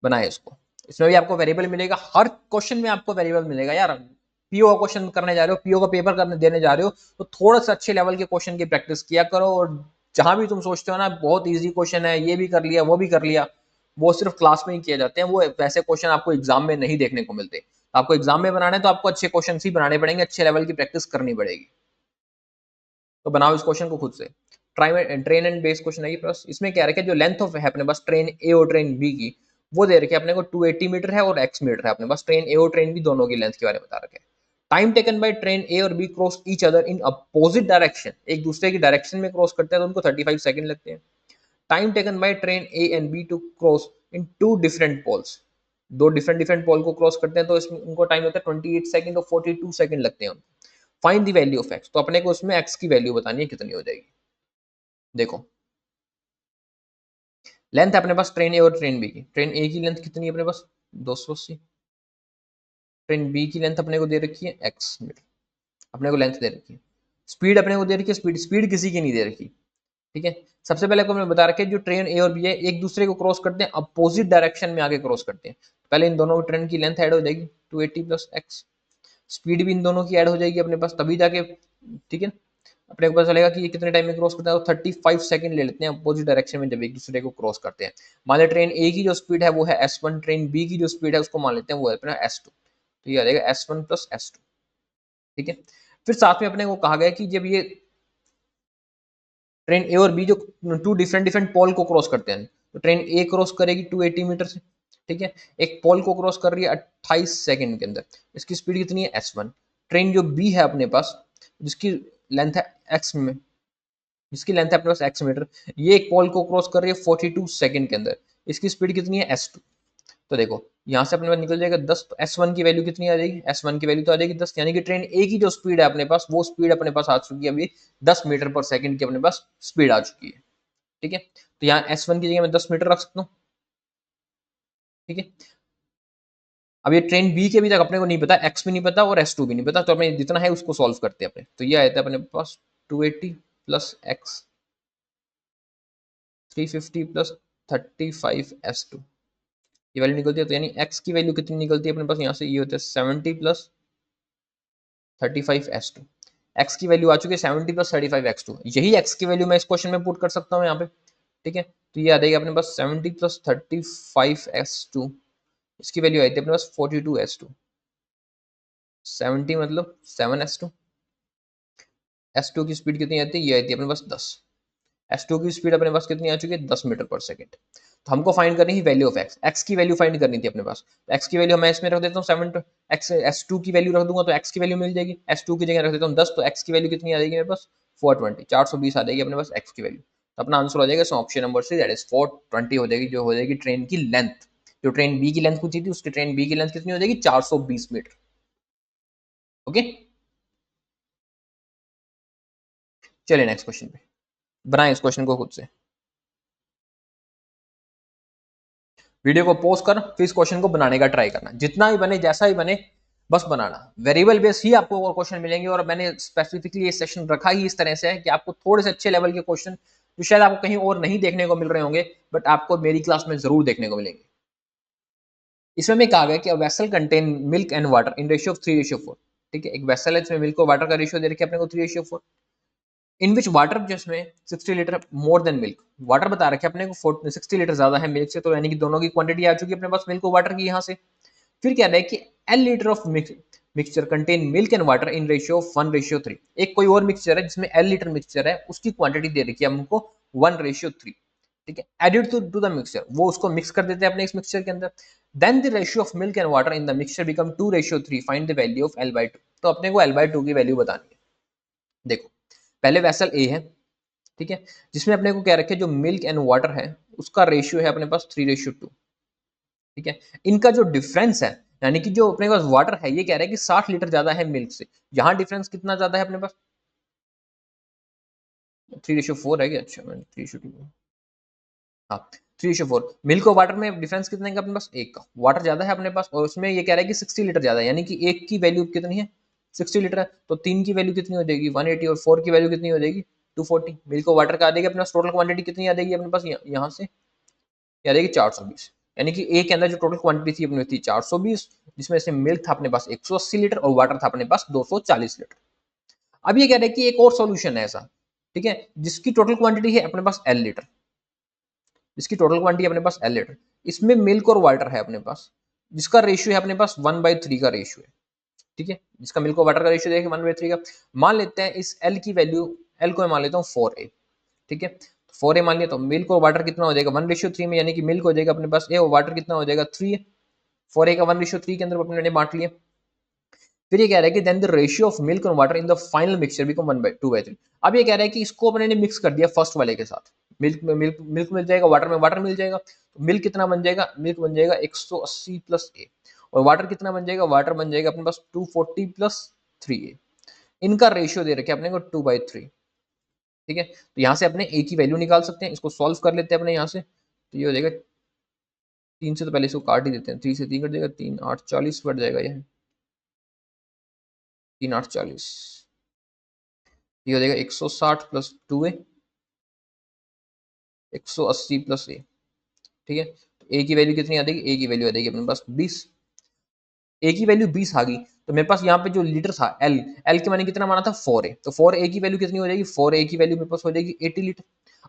बनाए इसको। इसमें भी आपको वेरिएबल मिलेगा, हर क्वेश्चन में आपको वेरिएबल मिलेगा यार। पीओ का क्वेश्चन करने जा रहे हो, पीओ का पेपर करने देने जा रहे हो, तो थोड़ा सा अच्छे लेवल के क्वेश्चन की प्रैक्टिस किया करो। और जहां भी तुम सोचते हो ना बहुत इजी क्वेश्चन है, ये भी कर लिया वो भी कर लिया, वो सिर्फ क्लास में ही किए जाते हैं। वो वैसे क्वेश्चन आपको एग्जाम में नहीं देखने को मिलते। आपको एग्जाम में बनाना है तो आपको अच्छे क्वेश्चन ही बनाने पड़ेंगे, अच्छे लेवल की प्रैक्टिस करनी पड़ेगी। तो बनाओ इस क्वेश्चन को खुद से। ट्रेन एंड बेस क्वेश्चन है ये। प्लस इसमें क्या रखे, जो लेंथ ऑफ है अपने पास ट्रेन ए और ट्रेन बी की, वो दे रखे अपने को 280 मीटर है और x मीटर है अपने पास। ट्रेन ए और ट्रेन बी दोनों की लेंथ के बारे में बता रखे। Time taken by train A और B cross each other in opposite direction, एक दूसरे की डायरेक्शन में क्रॉस करते हैं तो उनको 35 सेकंड लगते हैं। Time taken by train A and B to cross in 2 different poles, दो डिफरेंट डिफरेंट पोल को क्रॉस करते हैं तो इसमें उनको टाइम लगता है 28 सेकंड और 42 सेकंड लगते हैं। Find the value of x, तो अपने को उसमें एक्स की वैल्यू बतानी है कितनी हो जाएगी। देखो लेंथ है अपने पास ट्रेन ए और ट्रेन बी की। ट्रेन ए की लेंथ कितनी है अपने पास 280, ट्रेन बी की लेंथ अपने को दे रखी है x मीटर, अपने को लेंथ दे रखी है। स्पीड अपने को दे रखी है, स्पीड स्पीड किसी की नहीं दे रखी, ठीक है। सबसे पहले को मैंने बता रखा है जो ट्रेन ए और बी है एक दूसरे को क्रॉस करते हैं, अपोजिट डायरेक्शन में आगे क्रॉस करते हैं। पहले इन दोनों ट्रेन की लेंथ ऐड हो जाएगी 280 प्लस एक्स, स्पीड भी इन दोनों की ऐड हो जाएगी अपने पास, तभी जाके ठीक है अपने को पता चलेगा कि ये कितने टाइम में क्रॉस करता है। तो 35 सेकंड ले लेते हैं अपोजिट डायरेक्शन में जब एक दूसरे को क्रॉस करते हैं। मान लें ट्रेन ए की जो स्पीड है वो है s1, ट्रेन बी की जो स्पीड है उसको मान लेते हैं वो है अपना s2, तो ये आ जाएगा s1 प्लस s2, ठीक है। फिर साथ में अपने को कहा गया कि जब ये ट्रेन ए और बी जो टू डिफरेंट डिफरेंट पोल को क्रॉस करते हैं, तो ट्रेन ए क्रॉस करेगी 280 मीटर से, ठीक है। एक पोल को क्रॉस कर रही है 28 सेकंड के अंदर, इसकी स्पीड कितनी है s1। ट्रेन जो बी है अपने पास जिसकी लेंथ है x में, जिसकी लेंथ है अपने पास x मीटर, ये एक पोल को क्रॉस कर रही है 42 सेकंड के अंदर, इसकी स्पीड कितनी है s2। तो देखो यहाँ से अपने पास निकल जाएगा 10, तो s1 की वैल्यू कितनी आ जाएगी, s1 की वैल्यू तो आ जाएगी 10, यानी कि ट्रेन ए की जो स्पीड है अपने पास वो स्पीड अपने पास आ चुकी है अभी 10 मीटर पर सेकंड की अपने पास स्पीड आ चुकी है, ठीक है। तो यहाँ s1 की जगह मैं 10 मीटर रख सकता हूँ, ठीक है। अब ये ट्रेन बी के अभी तक अपने को नहीं पता, x भी नहीं पता और s2 भी नहीं पता, तो अपने जितना है उसको सॉल्व करते हैं अपने। तो ये आया था अपने पास 280 प्लस x 350 प्लस 35 s2, ये वैल्यू निकलती है। तो यानी x की वैल्यू कितनी निकलती है अपने पास यहाँ से, ये होता है 70 प्लस 35 s2। x की वैल्यू आ चुकी है 70 प्लस 35 x2, यही x की वैल्यू मैं इस क्वेश्चन में पुट कर सकता हूँ यहाँ पे, ठीक है। तो ये आ जाएगी अपने पास 70 प्लस 35 s2, इसकी वैल्यू आई थी अपने पास 42 s2, 70 मतलब 7 s2, s2 की स्पीड कितनी आती है, ये आई थी अपने पास 10, s2 की स्पीड अपने पास कितनी आ चुकी है 10 मीटर पर सेकंड। तो हमको फाइंड करनी है वैल्यू ऑफ x की वैल्यू फाइंड करनी थी अपने पास। तो x की वैल्यू मैं इसमें रख देता हूँ 7, x s2 की वैल्यू रख दूंगा तो x की वैल्यू मिल जाएगी, s2 की जगह रख देता हूँ 10, तो x की वैल्यू कितनी आ जाएगी मेरे पास 420, 420 आ जाएगी अपने पास x की वैल्यू। तो अपना आंसर हो जाएगा option number C, that is 420 हो जाएगी, जो हो जाएगी ट्रेन की लेंथ। जो ट्रेन बी की लेंथ पूछी थी उसकी ट्रेन बी की लेंथ कितनी हो जाएगी 420 मीटर, ओके। चलिए नेक्स्ट क्वेश्चन पे बनाए इस क्वेश्चन को खुद से, वीडियो को पॉज कर फिर इस क्वेश्चन को बनाने का ट्राई करना, जितना भी बने जैसा ही बने बस बनाना। वेरिएबल बेस ही आपको क्वेश्चन मिलेंगे, और मैंने स्पेसिफिकली ये सेशन रखा ही इस तरह से है कि आपको थोड़े से अच्छे लेवल के क्वेश्चन जो शायद आपको कहीं और नहीं देखने को मिल रहे होंगे बट आपको मेरी क्लास में जरूर देखने को मिलेंगे। इसमें मैं कहा गया कि vessel contain milk and water in ratio of 3:4, ठीक है। एक वेसल है जिसमें मिल्क और वाटर का रेशियो दे रखा है अपने को 3:4, इन विच वाटर जिसमें 60 litre more than milk, water बता रखे अपने को 60 लीटर ज्यादा है मिल्क से, तो यानी कि दोनों की क्वांटिटी आ चुकी है अपने पास मिल्क और वाटर की यहाँ से। फिर क्या है कि L litre of mixture contain milk and water in ratio of 1:3, एक कोई और मिक्सचर है जिसमें एल लीटर मिक्सचर है उसकी क्वांटिटी दे रखी है हमको 1:3, ठीक है। एडेड टू द मिक्सचर, वो उसको मिक्स कर देते हैं अपने इस मिक्सचर के अंदर, then the ratio of milk and water in the mixture become 2:3, find the value of L/2। तो अपने को L/2 की वैल्यू बतानी है। देखो पहले वेसल ए है, ठीक है, जिसमें अपने को क्या रखे जो मिल्क एंड वाटर है उसका रेशियो है अपने पास 3:2, ठीक है। इनका जो डिफरेंस है यानी कि जो अपने पास वाटर है ये कह रहा है कि 60 लीटर ज्यादा है मिल्क से, यहां डिफरेंस कितना ज्यादा है अपने पास 3:4 है क्या, अच्छा मैंने 3:2, हाँ 3:4। मिल्क और वाटर में डिफरेंस कितने का अपने पास, एक का, वाटर ज्यादा है अपने पास और उसमें ये कह रहा है कि 60 लीटर ज्यादा है, यानी कि एक की वैल्यू कितनी है 60 लीटर है, तो तीन की वैल्यू कितनी हो जाएगी 180 और 4 की वैल्यू कितनी हो जाएगी 240। मिल्क और वाटर का आ जाएगी अपने पास टोटल क्वांटिटी कितनी आ जाएगी अपने पास यहाँ से आ जाएगी 420, यानी कि ए के अंदर जो टोटल क्वांटिटी थी अपने थी 420, जिसमें से मिल्क था अपने पास 180 लीटर और वाटर था अपने पास 240 लीटर। अब ये कह रहे हैं कि एक और सॉल्यूशन है ऐसा, ठीक है, जिसकी टोटल क्वांटिटी है अपने पास एल लीटर, जिसकी टोटल क्वांटिटी अपने पास एल लीटर, इसमें मिल्क और वाटर है अपने पास जिसका रेशियो है अपने पास 1/3 का रेशियो है, ठीक है, जिसका मिल्क और वाटर का रेशियो देखिए 1/3 का। मान लेते हैं इस एल की वैल्यू, एल को मैं मान लेता हूँ 4a, ठीक है, 4a मान लिया, तो मिल्क और वाटर कितना हो जाएगा 1:3 में, यानी कि मिल्क हो जाएगा अपने पास ए और वाटर कितना हो जाएगा 3 है, 4a का 1:3 के अंदर अपने बांट लिया। फिर ये कह रहा है कि then the ratio of milk and water in the final mixture become 1/2/3। अब ये कह रहा है कि इसको अपने ने मिक्स कर दिया फर्स्ट वाले के साथ, मिल्क में मिल्क मिल जाएगा, वाटर में वाटर मिल जाएगा, तो मिल्क कितना बन जाएगा, मिल्क बन जाएगा 180 प्लस ए, और वाटर कितना बन जाएगा, वाटर बन जाएगा अपने पास 240 प्लस 3a। इनका रेशियो दे रखे अपने को 2/3, ठीक है। तो यहाँ से अपने ए की वैल्यू निकाल सकते हैं, इसको सॉल्व कर लेते हैं अपने यहाँ से, तो ये हो जाएगा 3 से, तो पहले इसको काट ही देते हैं, 3 से 3 कट जाएगा, 3 8 40 कट जाएगा, ये 3 8 40, ये हो जाएगा 160 प्लस 2a, 180 प्लस a। ठीक है, तो a की वैल्यू कितनी आ जाएगी, a की वैल्यू आ जाएगी अपने पास 20, a की वैल्यू 20 आ गई। तो मेरे पास यहाँ पे जो लीटर था l के मैंने कितना माना था 4a, तो 4a की वैल्यू कितनी हो जाएगी, 4a की वैल्यू मेरे पास हो जाएगी 80 लीटर।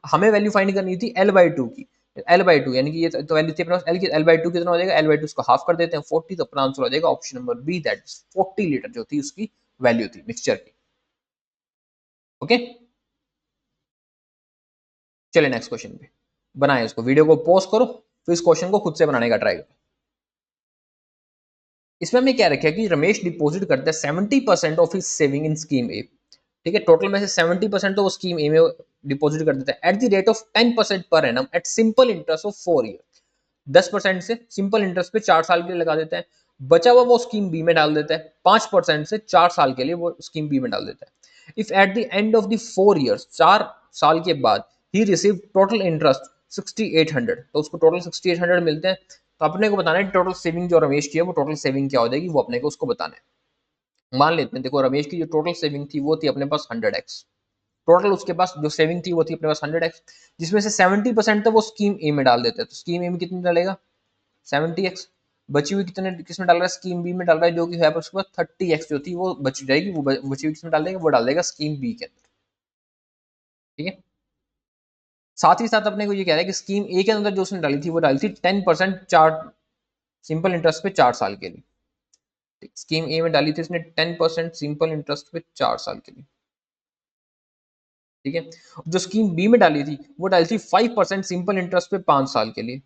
हमें वैल्यू फाइंड करनी थी l/2 की, l/2 यानी कि ये तो वैल्यू थी अपने पास l की, l/2 कितना हो जाएगा, l/2 उसको हाफ कर देते हैं 40, तो अपना आंसर हो जाएगा option number B, that is 40 litre जो थी उसकी वैल्यू थी मिक्सचर की। ओके, चले नेक्स्ट क्वेश्चन पे बनाए, इसको वीडियो को पॉज करो, फिर इस क्वेश्चन को खुद से बनाने का ट्राई करो। इसमें हमें क्या रखा कि रमेश डिपॉजिट करता है 70% of his saving in scheme A. ठीक है, टोटल में से 70% तो वो स्कीम ए में डिपॉजिट कर देता है at the rate of 10% per annum at simple interest of 4 year. 10% से सिंपल इंटरेस्ट पे 4 साल के लिए लगा देता है, बचा हुआ वो स्कीम बी में डाल देता है, 5% से 4 साल के लिए वो स्कीम बी में डाल देता है। If at the end of the 4 years, 4 साल के बाद ही रिसीव टोटल इंटरेस्ट 6800, तो उसको टोटल 6800 मिलते हैं। तो अपने को बताना है टोटल सेविंग जो रमेश की है वो टोटल सेविंग क्या हो जाएगी, वो अपने को उसको बताना है। मान लेते हैं, देखो रमेश की जो टोटल सेविंग थी वो थी अपने पास 100x, टोटल उसके पास जो सेविंग थी वो थी अपने पास 100x, जिसमें से 70% तो वो स्कीम ए में डाल देते हैं, तो स्कीम ए में कितनी डालेगा 70x, बची हुई कितने किसमें डाल रहा है, स्कीम बी में डाल रहा है, जो कि है उसके पास 30x जो थी वो बच जाएगी, वो बची हुई किसमें डाल देगा, वो डाल देगा स्कीम बी के अंदर। ठीक है, साथ ही साथ अपने को ये कह रहा है कि स्कीम ए के अंदर जो उसने डाली थी वो डाली थी 10% 4 सिंपल इंटरेस्ट पे 4 साल के लिए। स्कीम ए में डाली थी इसने 10% सिंपल इंटरेस्ट पे 4 साल के लिए। ठीक है, जो स्कीम बी में डाली थी वो डाली थी 5% सिंपल इंटरेस्ट पे 5 साल के लिए,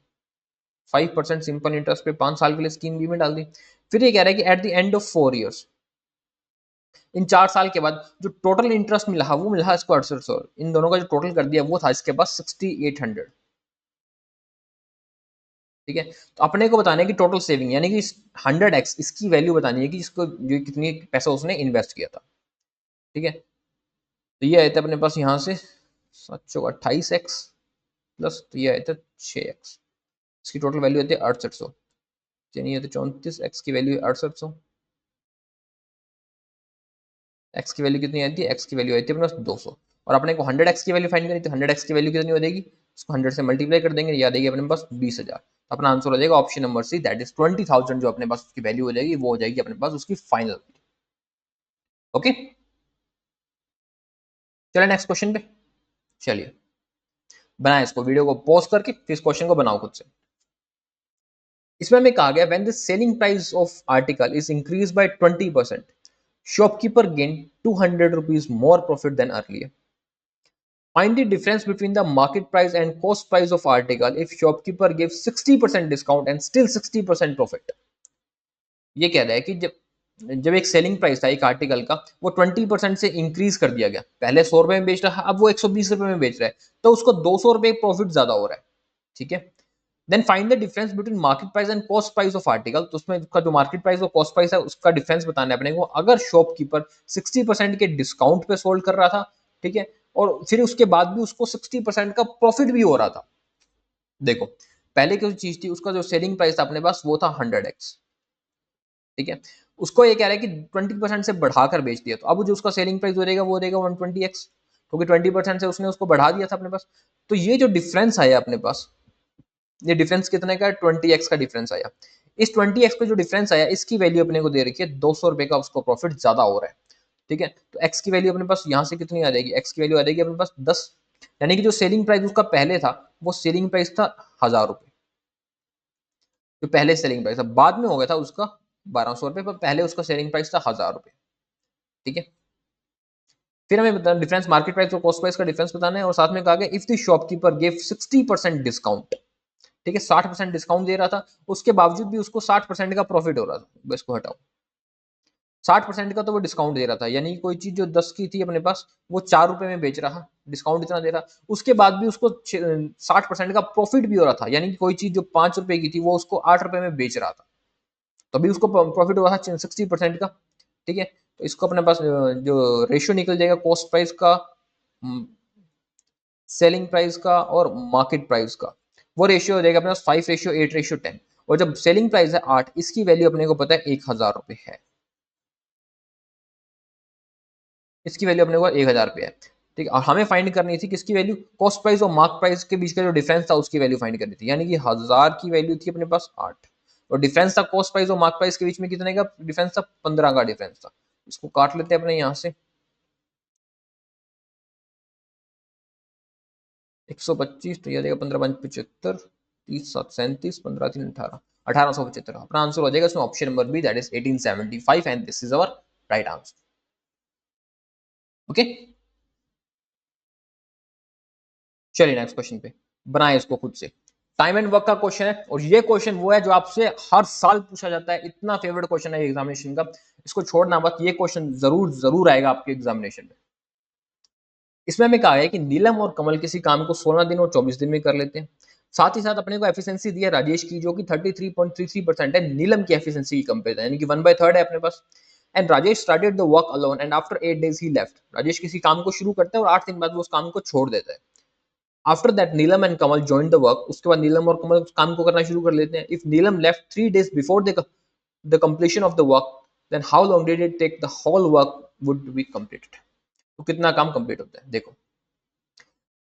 5% सिंपल इंटरेस्ट पे 5 साल के लिए स्कीम बी में डाल दी। फिर ये कह रहा है कि at the end of 4 years, इन 4 साल के बाद जो टोटल इंटरेस्ट मिला वो मिला इसको 6800, इन दोनों का जो टोटल कर दिया वो था इसके पास 6800। ठीक है, तो अपने को बताने की टोटल सेविंग यानी कि 100x इसकी वैल्यू बतानी है कि इसको जो कितनी पैसा उसने इन्वेस्ट किया था। ठीक है, तो ये आया था अपने पास यहाँ से 728x प्लस, तो ये आया था 6x, इसकी टोटल वैल्यू आती है 6800, यानी ये तो 34x की वैल्यू 6800, x की वैल्यू कितनी आती है, x की वैल्यू आती है अपने पास 200, और अपने को 100x की वैल्यू फाइंड करनी, तो 100x की वैल्यू कितनी हो जाएगी, इसको 100 से मल्टीप्लाई कर देंगे, याद आएगी अपने पास 20000। अपना आंसर हो जाएगा option number C, that is 20000, जो अपने पास उसकी वैल्यू हो जाएगी वो हो जाएगी अपने पास उसकी फाइनल। ओके, चलिए नेक्स्ट क्वेश्चन पे चलिए बनाए, इसको वीडियो को पॉज करके फिर इस क्वेश्चन को बनाओ खुद से। इसमें हमें कहा गया when the selling price of article is increase by 20%, shopkeeper gain 200 rupees more profit than earlier. Find the difference between the market price and cost price of article if shopkeeper gives 60% discount and still 60% profit. ये कह रहा है कि जब जब एक सेलिंग प्राइस था एक आर्टिकल का वो 20% से इंक्रीज कर दिया गया, पहले 100 रुपए में बेच रहा है अब वो 120 रुपए में बेच रहा है, तो उसको 200 रुपए प्रॉफिट ज्यादा हो रहा है। ठीक है, then find the difference between market price and cost price of article, तो उसमें उसका जो मार्केट प्राइस और कॉस्ट प्राइस है उसका डिफरेंस बताना है अपने को। अगर शॉपकीपर 60% के डिस्काउंट पे सोल्ड कर रहा था, ठीक है, और फिर उसके बाद भी उसको 60% का प्रॉफिट भी हो रहा था। देखो पहले की जो चीज थी उसका जो सेलिंग प्राइस था अपने पास वो था 100x। ठीक है, उसको ये कह रहा है कि 20% से बढ़ाकर बेच दिया, तो अब जो उसका सेलिंग प्राइस हो जाएगा वो देगा 120x, क्योंकि 20% से उसने उसको बढ़ा दिया था अपने पास। तो ये जो डिफरेंस आया अपने पास, ये डिफरेंस कितने का है, 20x का डिफरेंस आया। इस 20x का जो डिफरेंस आया इसकी वैल्यू अपने को दे रखी है 200 रुपए का, उसको प्रॉफिट ज्यादा हो रहा है। ठीक है, तो x की वैल्यू अपने पास यहाँ से कितनी आ जाएगी, x की वैल्यू आ जाएगी अपने पास 10, यानी कि जो सेलिंग प्राइस उसका पहले था वो सेलिंग प्राइस था 1000 रुपए, जो पहले सेलिंग प्राइस था, बाद में हो गया था उसका 1200 रुपए, पर पहले उसका सेलिंग प्राइस था 1000 रुपए। ठीक है, फिर हमें बताना डिफरेंस मार्केट प्राइस और कॉस्ट प्राइस का डिफरेंस बताना है, और साथ में कहा गया if the shopkeeper give 60% discount, ठीक है 60% डिस्काउंट दे रहा था, उसके बावजूद भी उसको 60% का प्रॉफिट हो रहा था, बस को हटाओ 60% का तो वो डिस्काउंट दे रहा था, यानी कोई चीज जो 10 की थी अपने पास वो 4 रुपए में बेच रहा, डिस्काउंट इतना दे रहा, उसके बाद भी उसको 60% का प्रॉफिट भी हो रहा था, यानी कि कोई चीज जो 5 रुपए की थी वो उसको 8 रुपए में बेच रहा था, तभी उसको प्रॉफिट हो रहा था 60% का। ठीक है, तो इसको अपने पास जो रेशियो निकल जाएगा कॉस्ट प्राइस का, सेलिंग प्राइस का और मार्केट प्राइस का, वो रेशियो हो जाएगा अपने पास 5:8:10। और जब सेलिंग प्राइस है 8, इसकी वैल्यू अपने को पता है 1000 रुपये है, इसकी वैल्यू अपने को 1000 रुपये है। ठीक है, और हमें फाइंड करनी थी किसकी वैल्यू, कॉस्ट प्राइस और मार्क प्राइस के बीच का जो डिफरेंस था उसकी वैल्यू फाइंड करनी थी, यानी कि 1000 की वैल्यू थी अपने पास 8, और डिफरेंस था कॉस्ट प्राइस और मार्क प्राइस के बीच में कितने का डिफरेंस था, 15 का डिफरेंस था। इसको काट लेते हैं अपने यहाँ से, 125 तो यह देगा 15×5 = 75, 30×7 = 37, 15×3 = 18, 1875। अपना आंसर हो जाएगा इसमें option number B, that is 1875, and this is our right answer. Okay, चलिए नेक्स्ट क्वेश्चन पे, बनाए इसको खुद से। टाइम एंड वर्क का क्वेश्चन है, और ये क्वेश्चन वो है जो आपसे हर साल पूछा जाता है, इतना फेवरेट क्वेश्चन है एग्जामिनेशन का, इसको छोड़ना मत, ये क्वेश्चन जरूर जरूर आएगा आपके एग्जामिनेशन में। इसमें हमें कहा है कि नीलम और कमल किसी काम को 16 दिन और 24 दिन में कर लेते हैं। साथ ही साथ अपने को एफिशिएंसी दी है राजेश की, जो कि 33.33% है, नीलम की एफिशिएंसी की कंपेयर, यानी कि 1/3 है अपने पास। And Rajesh started the work alone and after 8 days he left. Rajesh किसी काम को शुरू करता है और 8 दिन बाद वो उस काम को छोड़ देता है। After that Neelam and Kamal join the work. उसके बाद नीलम और कमल उस काम को करना शुरू कर लेते हैं। If Neelam left 3 days before the completion of the work, then how long did it take the whole work would be completed. तो कितना काम कंप्लीट होता है, देखो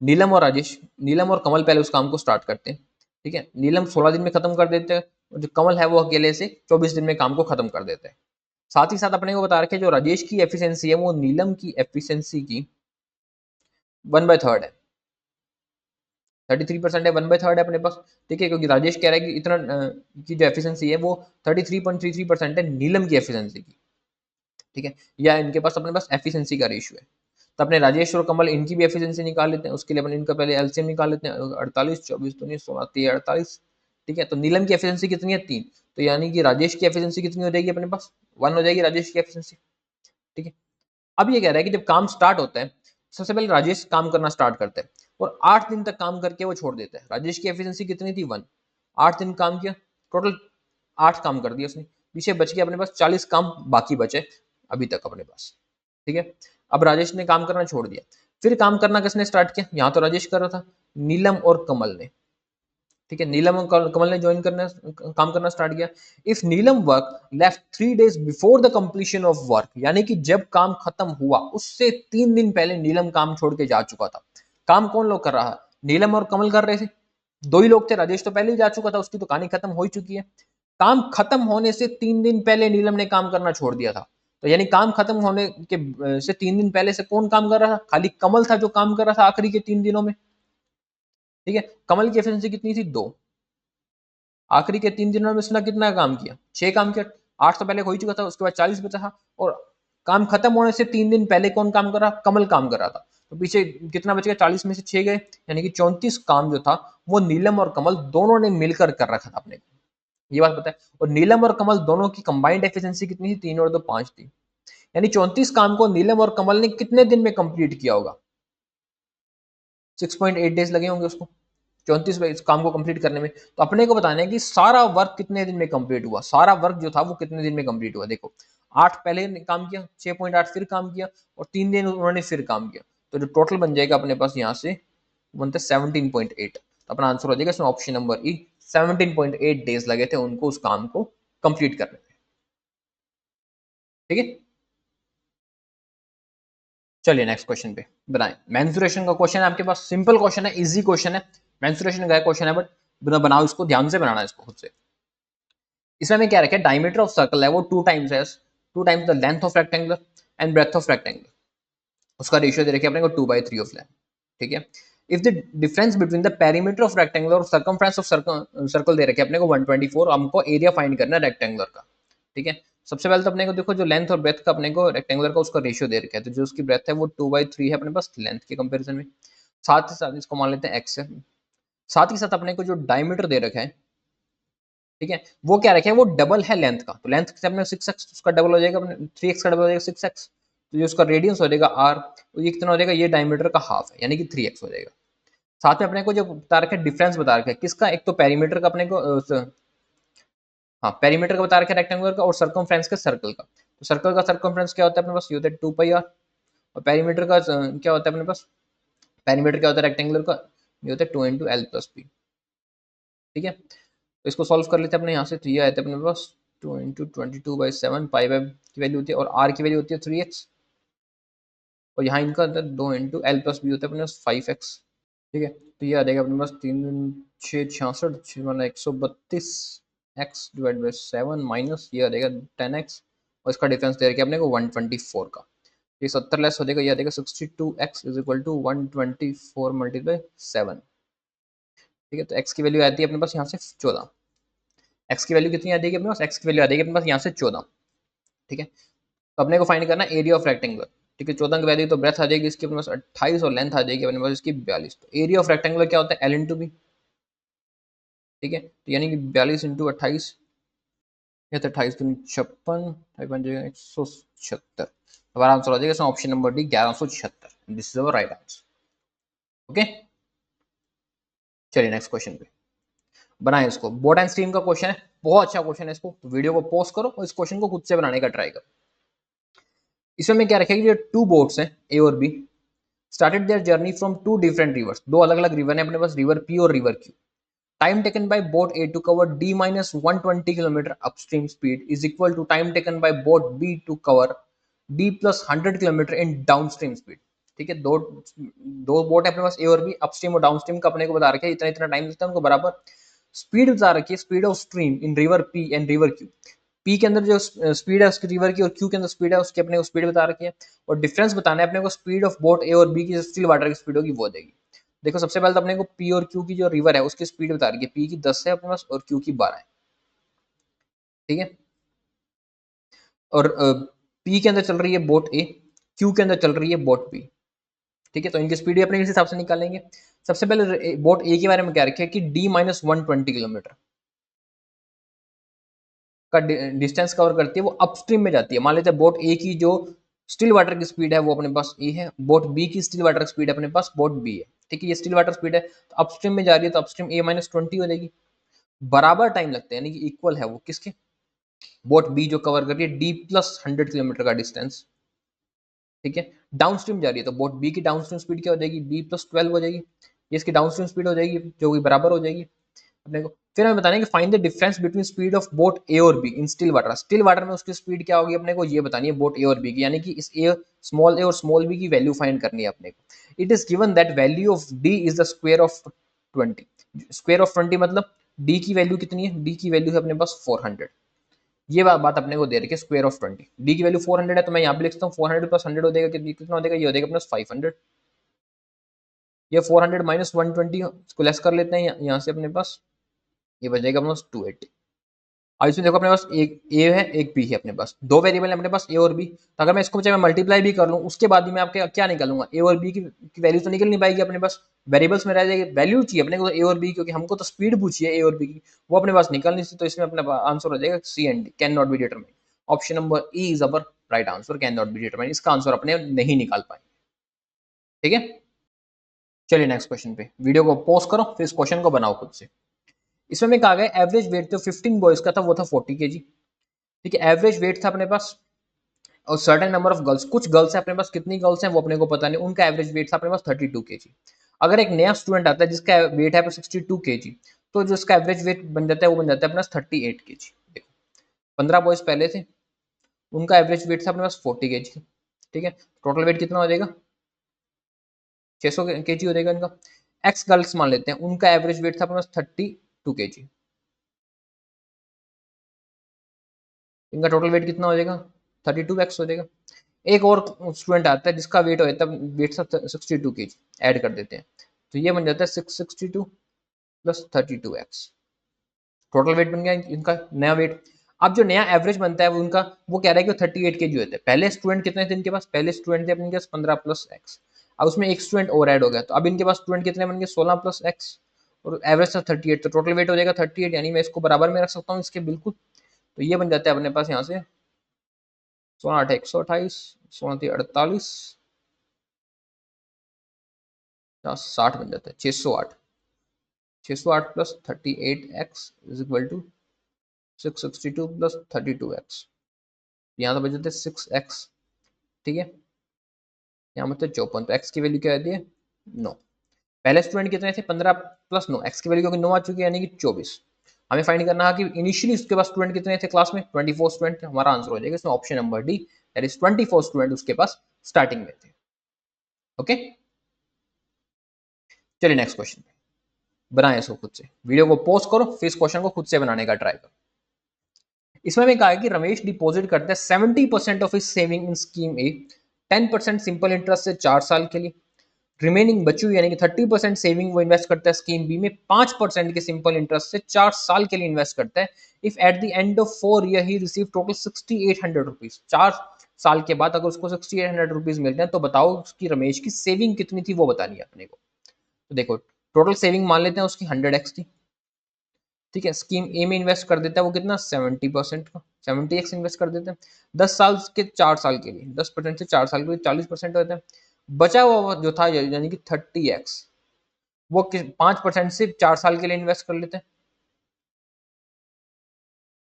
नीलम और कमल पहले उस काम को स्टार्ट करते हैं। ठीक है, नीलम 16 दिन में खत्म कर देते हैं, और जो कमल है वो अकेले से 24 दिन में काम को खत्म कर देते हैं। साथ ही साथ अपने को बता रखे जो राजेश की एफिशिएंसी है वो नीलम की एफिशिएंसी की 1/3 है, 33% है, 1/3 है अपने पास। ठीक है, क्योंकि राजेश कह रहा है कि इतना की जो एफिशिएंसी है वो 33.33% है नीलम की एफिशिएंसी की। ठीक है, या इनके पास अपने पास एफिशिएंसी का रेशियो है। तो अपने राजेश और कमल इनकी भी एफिशिएंसी निकाल लेते हैं। उसके लिए अपन इनका पहले एलसीएम निकाल लेते हैं, 48, 24 दूनी 16, 3 48। ठीक है, तो नीलम की एफिशिएंसी कितनी है, 3। तो यानी कि राजेश की एफिशिएंसी कितनी हो जाएगी अपने पास, 1 हो जाएगी राजेश की एफिशिएंसी। ठीक है, अब ये कह रहा है कि जब काम स्टार्ट होता है, सबसे पहले राजेश काम करना स्टार्ट करता है और 8 दिन तक काम करके वो छोड़ देता है। राजेश की एफिशिएंसी कितनी थी, 1। 8 दिन काम किया, टोटल 8 काम कर दिया उसने, पीछे बच गया अपने पास 40 काम बाकी बचे अभी तक अपने पास। ठीक है, अब राजेश ने काम करना छोड़ दिया, फिर काम करना किसने स्टार्ट किया, यहाँ तो राजेश कर रहा था, नीलम और कमल ने। ठीक है, नीलम और कमल ने ज्वाइन करना काम करना स्टार्ट किया। If Neelam work left 3 days before the completion of work, यानी कि जब काम खत्म हुआ उससे 3 दिन पहले नीलम काम छोड़ के जा चुका था। काम कौन लोग कर रहा है, नीलम और कमल कर रहे थे, 2 ही लोग थे, राजेश तो पहले ही जा चुका था, उसकी तो कहानी खत्म हो चुकी है। काम खत्म होने से 3 दिन पहले नीलम ने काम करना छोड़ दिया था। तो यानी काम खत्म होने के से 3 दिन पहले से कौन काम कर रहा था, खाली कमल था जो काम कर रहा था आखिरी के 3 दिनों में। ठीक है, कमल की एफिशिएंसी कितनी थी, 2। आखिरी के 3 दिनों में उसने कितना काम किया, 6 काम किया। 8 तो पहले हो ही चुका था, उसके बाद 40 बचा था, और काम खत्म होने से 3 दिन पहले कौन काम कर रहा, कमल काम कर रहा था। तो पीछे कितना बच गया, 40 में से 6 गए, यानी कि 34 काम जो था वो नीलम और कमल दोनों ने मिलकर कर रखा था अपने को, ये बात पता है। और नीलम और कमल दोनों की कंबाइंड एफिशिएंसी कितनी थी, 3 और 2 5 थी। यानी 34 काम को नीलम और कमल ने कितने दिन में कंप्लीट किया होगा, 6.8 डेज लगे होंगे उसको 34 इस काम को कंप्लीट करने में। तो अपने को बताना है कि सारा वर्क कितने दिन में कंप्लीट हुआ, सारा वर्क जो था वो कितने दिन में कंप्लीट हुआ। देखो 8 पहले काम किया, 6.8 फिर काम किया, और 3 दिन उन्होंने फिर काम किया, तो जो टोटल बन जाएगा अपने पास यहाँ से बनता है 17.8। तो अपना आंसर हो जाएगा इसमें ऑप्शन नंबर ई, 17.8 डेज लगे थे उनको उस काम को कंप्लीट करने में। ठीक है, चलिए नेक्स्ट क्वेश्चन पे बनाएं। मेंसुरेशन का क्वेश्चन है आपके पास, सिंपल क्वेश्चन है, इजी क्वेश्चन है। मेंसुरेशन का क्वेश्चन है, बट बनाओ इसको, ध्यान से बनाना है इसको खुद से। इसमें हमें क्या रखे, डायमीटर ऑफ सर्कल है वो 2 टाइम्स है, 2 times the length of rectangular and breadth of rectangular. उसका रेशियो दे रखे अपने को 2/3 ऑफ लेंथ। ठीक है, if the difference between the perimeter of rectangular और सर्कमफ्रेंस ऑफ सर्कल दे रखे अपने को 124, हमको एरिया फाइंड करना है रेक्टेंगुलर का। ठीक है, सबसे पहले तो अपने को देखो जो लेंथ और ब्रेथ का अपने को रेक्टेंगुलर का उसका रेशियो दे रखा है, तो जो उसकी ब्रेथ है वो 2/3 है अपने पास लेंथ के कंपेरिजन में। साथ ही साथ इसको मान लेते हैं एक्स है। साथ ही साथ अपने को जो डायमीटर दे रखा है, ठीक है, वो क्या रखे है, वो डबल है लेंथ का, तो लेंथ से अपने 6x, उसका डबल हो जाएगा अपने 3x का डबल हो जाएगा 6x। तो जो उसका रेडियंस हो जाएगा r, तो ये कितना हो जाएगा, ये डायमीटर का हाफ है, यानी कि 3x हो जाएगा। साथ में अपने को जो बता रखा है डिफरेंस बता रखा है किसका, एक तो पेरीमीटर का अपने को हाँ पेरीमीटर का बता रखा है रेक्टेंगुलर का, और सर्कमफ्रेंस का सर्कल का। तो सर्कल का सर्कमफ्रेंस क्या होता है अपने पास, ये होता है 2πr, और पेरीमीटर का क्या होता है अपने पास, पेरीमीटर क्या होता है रेक्टेंगुलर का, ये होता है 2 × l + b। ठीक है, तो इसको सॉल्व कर लेते हैं अपने यहाँ से। तो ये आते अपने पास 2 × 22/7, पाई बाय की वैल्यू होती है और आर की वैल्यू होती है 3x, और यहाँ इनका होता है 2 × L+B होता है अपने पास 5x। ठीक है, तो ये आ जाएगा अपने पास 3×6 = 66, 132 एक्स डिवाइड बाई 7 माइनस ये आ जाएगा 10x, और इसका डिफरेंस दे रखा है अपने को 124 का। ये 70 लेस हो जाएगा, ये आ जाएगा 62x is equal to 124 multiply 7। ठीक है, तो x की वैल्यू आती है अपने पास यहाँ से 14। x की वैल्यू कितनी आ जाएगी अपने पास? x की वैल्यू आ जाएगी अपने पास यहाँ से 14। ठीक है, तो अपने को फाइंड करना है एरिया ऑफ रेक्टेंगुलर। ठीक है, 14 की वैल्यू तो ब्रेथ आ जाएगी इसकी अपने पास 28 और लेंथ आ जाएगी अपने पास इसकी 42। तो एरिया ऑफ रेक्टेंगुलर क्या होता है? L into B. ठीक है, तो यानी कि 42 इंटू 28, या तो 28×56, 176। हमारा आंसर हो जाएगा इसमें option number D 1176। This is our right answer. Okay, चलिए नेक्स्ट क्वेश्चन पे बनाए इसको। बोट एंड स्ट्रीम का क्वेश्चन है, बहुत अच्छा क्वेश्चन है। इसको वीडियो को पॉज करो और इस क्वेश्चन को खुद से बनाने का ट्राई करो। इसमें मैं क्या रखेगी, जो टू बोट्स हैं ए और B started their journey from two different rivers. दो अलग अलग रिवर है अपने पास, रिवर पी और river Q. Time taken by boat A to cover D minus 120 kilometre upstream speed is equal to time taken by boat B to cover D plus 100 kilometre in downstream speed। ठीक है, दो दो बोट है अपने पास ए और बी, अपस्ट्रीम और डाउनस्ट्रीम का अपने को बता रखा है, इतना इतना टाइम लगता है उनको बराबर। स्पीड बता रखी है, speed of stream in river P and river Q. P के अंदर जो स्पीड है उसकी रिवर की, और क्यू के अंदर स्पीड है उसकी अपने को स्पीड बता रखी है। और डिफरेंस बताना है अपने को स्पीड ऑफ बोट ए और बी की, स्टिल वाटर की स्पीड होगी वो देगी। देखो सबसे पहले तो अपने को पी और क्यू की जो रिवर है उसकी स्पीड बता रही है, पी की 10 है अपने पास और क्यू की 12 है। ठीक है, और पी के अंदर चल रही है बोट ए, क्यू के अंदर चल रही है बोट बी। ठीक है, तो इनकी स्पीड भी अपने इस हिसाब से निकालेंगे। सबसे पहले बोट ए के बारे में क्या रखिए कि डी माइनस 120 किलोमीटर का डिस्टेंस कवर करती है, वो अपस्ट्रीम में जाती है। मान लेते हैं बोट ए की जो स्टिल वाटर की स्पीड है वो अपने पास ए है, बोट बी की स्टिल वाटर की स्पीड अपने पास बोट बी है। ठीक है, ये स्टिल वाटर स्पीड है तो अपस्ट्रीम में जा रही है, तो अपस्ट्रीम ए माइनस 20 हो जाएगी। बराबर टाइम लगते हैं, यानी कि इक्वल है वो किसके? बोट बी जो कवर कर रही है डी प्लस 100 किलोमीटर का डिस्टेंस। ठीक है, डाउनस्ट्रीम जा रही है तो बोट बी की डाउनस्ट्रीम स्पीड क्या हो जाएगी? बी प्लस 12 हो जाएगी। ये इसकी डाउनस्ट्रीम स्पीड हो जाएगी जो कि बराबर हो जाएगी अपने को। फिर हमें बताना है कि find the difference between speed of boat A और B in still water. Still water में उसकी स्पीड क्या होगी अपने को ये बतानी है बोट ए और बी की, यानी कि इस ए स्मॉल ए और स्मॉल बी की वैल्यू फाइंड करनी है अपने को। It is given that value of D is the square of 20। Square of 20 मतलब डी की वैल्यू कितनी है? डी की वैल्यू है अपने पास 400। ये बात अपने को दे रही है स्क्वायर ऑफ 20। डी की वैल्यू 400 है तो मैं यहाँ पे लिखता हूँ 400 प्लस 100 हो जाएगा, कितना हो जाएगा? ये हो जाएगा अपने 500। ये 400 माइनस 120 को लेस कर लेते हैं यहाँ से अपने पास, ये बच जाएगा अपने पास 280। अब इसमें देखो अपने पास एक ए है एक बी है, अपने पास दो वेरिएबल है अपने पास ए और बी। तो अगर मैं इसको चाहे मैं मल्टीप्लाई भी कर लूँ उसके बाद भी मैं आपके क्या निकालूंगा? ए और बी की वैल्यू तो निकल नहीं पाएगी अपने पास, वेरिएबल्स में रह जाएगी। वैल्यू चाहिए अपने को ए और बी, क्योंकि हमको तो स्पीड पूछी है ए और बी की, वो अपने पास निकल नहीं थी। तो इसमें अपना आंसर हो जाएगा C and D, can not be determine. Option number E is our right answer, can not be determine. इसका आंसर अपने नहीं निकाल पाए। ठीक है, चलिए नेक्स्ट क्वेश्चन पे वीडियो को पॉज करो फिर इस क्वेश्चन को बनाओ खुद से। इसमें मैं कहा गया एवरेज वेट तो 15 बॉयज का था, वो था 40 केजी। ठीक है, एवरेज वेट था अपने पास, और सर्टेन नंबर ऑफ गर्ल्स, कुछ गर्ल्स है अपने पास, कितनी गर्ल्स हैं वो अपने को पता नहीं, उनका एवरेज वेट था अपने पास 32 केजी। अगर एक नया स्टूडेंट आता है जिसका वेट है 62 केजी, तो जो उसका एवरेज वेट बन जाता है वो बन जाता है अपने पास 38 केजी। देखो 15 बॉयज पहले थे, उनका एवरेज वेट था अपने पास 40 केजी। ठीक है, टोटल वेट कितना हो जाएगा? 600 केजी हो जाएगा इनका। एक्स गर्ल्स मान लेते हैं, उनका एवरेज वेट था अपने पास 32 केजी, इनका टोटल वेट कितना हो जाएगा? 32x हो जाएगा। एक और स्टूडेंट आता है जिसका वेट हो जाता है, वेट था 62 केजी, ऐड कर देते हैं तो ये बन जाता है 662 प्लस 32x, टोटल वेट बन गया इनका नया वेट। अब जो नया एवरेज बनता है वो उनका, वो कह रहा है कि 38 केजी होते हैं। पहले स्टूडेंट कितने थे इनके पास? पहले स्टूडेंट थे अपने पास 15 प्लस एक्स, अब उसमें एक स्टूडेंट और ऐड हो गया, तो अब इनके पास स्टूडेंट कितने बन गए? 16 प्लस एक्स, और एवरेज था 38, तो टोटल वेट हो जाएगा 38, यानी मैं इसको बराबर में रख सकता हूँ इसके बिल्कुल। तो ये बन जाता है अपने पास यहाँ से 16 8 128, 16 3 48, 60 बन जाता है 608। 608 plus 38x is equal to 662 plus 32x, यहाँ तो बच जाते 6x। ठीक है, यहाँ मतलब 54, तो x की वैल्यू क्या आती है? 9। पहले स्टूडेंट कितने थे, 15 प्लस 9, एक्स की वैल्यू क्योंकि 9 आ चुकी है यानी कि 24। हमें फाइंड करना है कि इनिशियली उसके पास स्टूडेंट कितने थे क्लास में, 24 स्टूडेंट। हमारा आंसर हो जाएगा इसमें option number D, that is 24 student उसके पास स्टार्टिंग में थे। ओके, चलिए नेक्स्ट क्वेश्चन पे बनाए इसको खुद से, वीडियो को पॉज करो फिर इस क्वेश्चन को खुद से बनाने का ट्राई करो। इसमें भी कहा है कि रमेश डिपॉजिट करता है 70% of his saving in scheme A, 10% simple interest से 4 साल के लिए। रिमेनिंग बची हुई यानी कि 30% सेविंग वो इन्वेस्ट करता है स्कीम बी में 5% के सिंपल इंटरेस्ट से 4 साल के लिए इन्वेस्ट करता है। If at the end of 4 year he receive total 6800 rupees, 4 साल के बाद अगर उसको 6800 रुपीज मिलते हैं तो बताओ उसकी रमेश की सेविंग कितनी थी वो बतानी है अपने को। तो देखो टोटल सेविंग मान लेते हैं उसकी 100x थी, ठीक है। स्कीम ए में इन्वेस्ट कर देता है वो कितना 70% का, 70x इन्वेस्ट कर देते हैं 10 साल के 4 साल के लिए, 10% से 4 साल के लिए 40% होता है। बचा हुआ जो था यानी कि 30x वो 5% से 4 साल के लिए इन्वेस्ट कर लेते हैं,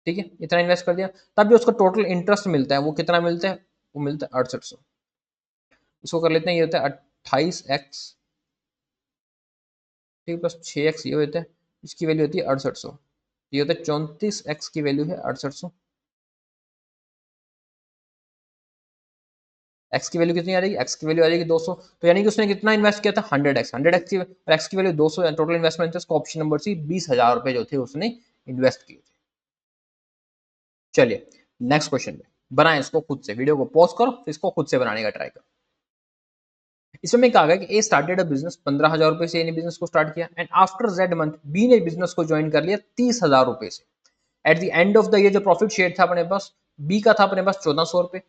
ठीक है। इतना इन्वेस्ट कर दिया, तब जो उसको टोटल इंटरेस्ट मिलता है वो कितना मिलता है, वो मिलता है 6800। इसको कर लेते हैं, ये होता है 28x, ठीक है, प्लस 6x ये होता है, इसकी वैल्यू होती है 6800, ये होता है 34x की वैल्यू है 6800। एक्स की वैल्यू कितनी आ जाएगी, एक्स की वैल्यू आ जाएगी 200, तो यानी कि उसने कितना इन्वेस्ट किया था 100x, 100x की और एक्स की वैल्यू 200, टोटल इन्वेस्टमेंट इसको ऑप्शन नंबर सी 20,000 रुपए जो थे उसने इन्वेस्ट किए थे। चलिए नेक्स्ट क्वेश्चन में बनाए इसको खुद से, वीडियो को पॉज करो फिर इसको खुद से बनाने का ट्राई करो। इसमें कहा गया कि ए स्टार्टेड अ बिजनेस, 15,000 रुपए से बिजनेस को स्टार्ट किया and after Z month B ने बिजनेस को ज्वाइन कर लिया 30,000 रुपए से। At the end of the year जो प्रॉफिट शेयर था अपने पास, बी का था अपने पास 1400 रुपए,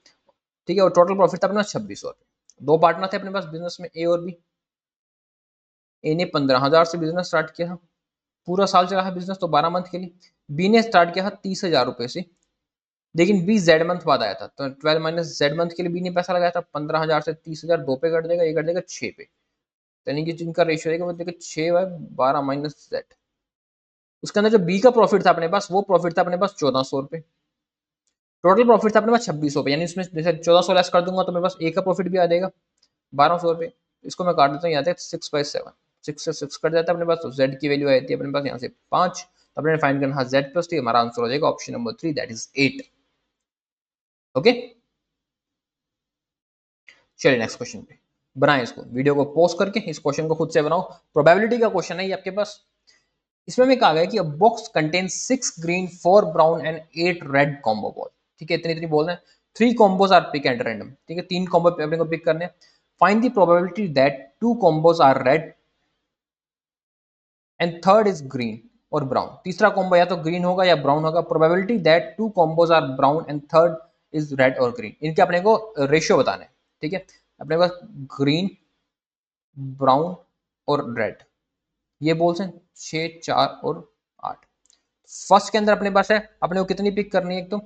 ठीक है, और टोटल प्रॉफिट था अपने पास 2600 रुपए। दो पार्टनर थे अपने पास बिजनेस में, ए और बी। ए ने 15,000 से बिजनेस स्टार्ट किया था, पूरा साल चला है बिजनेस तो 12 मंथ के लिए। बी ने स्टार्ट किया था 30,000 रुपए से, लेकिन बी जेड मंथ बाद आया था तो 12 माइनस जेड मंथ के लिए बी ने पैसा लगाया था 15,000 से 30,000 दो पे कट देगा, ये कट देगा 6 पे, यानी कि जिनका रेशियो रहेगा वो देखो 6/12 माइनस जेड। उसके अंदर जो बी का प्रॉफिट था अपने पास वो प्रॉफिट था अपने पास 1400 रुपए, टोटल प्रॉफिट था अपने पास 2600 रुपए, यानी इसमें जैसे 1400 लेस कर दूंगा तो मेरे पास ए का प्रॉफिट भी आ जाएगा 1200 रुपए। इसको मैं काट देता हूँ, यहाँ तक 6/7, 6 से 6 कट जाता है अपने पास, तो जेड की वैल्यू आ जाती है अपने पास यहाँ से 5, तो अपने फाइंड करना जेड प्लस टी, हमारा आंसर हो जाएगा option number 3 that is 8। Okay, चलिए नेक्स्ट क्वेश्चन पे बनाए इसको, वीडियो को पॉज करके इस क्वेश्चन को खुद से बनाओ। प्रोबेबिलिटी का क्वेश्चन है ये आपके पास। इसमें भी कहा गया कि a box contain 6 green 4 brown and 8 red combo ball, ठीक है, इतनी इतनी बोल रहे हैं। 3 combos are pick and random, ठीक है, 3 कॉम्बो अपने को पिक करने हैं। Find the probability that 2 combos are red and third is green और ब्राउन, तीसरा कॉम्बो या तो ग्रीन होगा या ब्राउन होगा। Probability that 2 combos are brown and third is red और ग्रीन, इनके अपने को रेशियो बताना है, ठीक है। अपने पास ग्रीन, ब्राउन और रेड ये बोल्स हैं 6, 4 और 8। फर्स्ट के अंदर अपने पास है, अपने को कितनी पिक करनी है, एक तो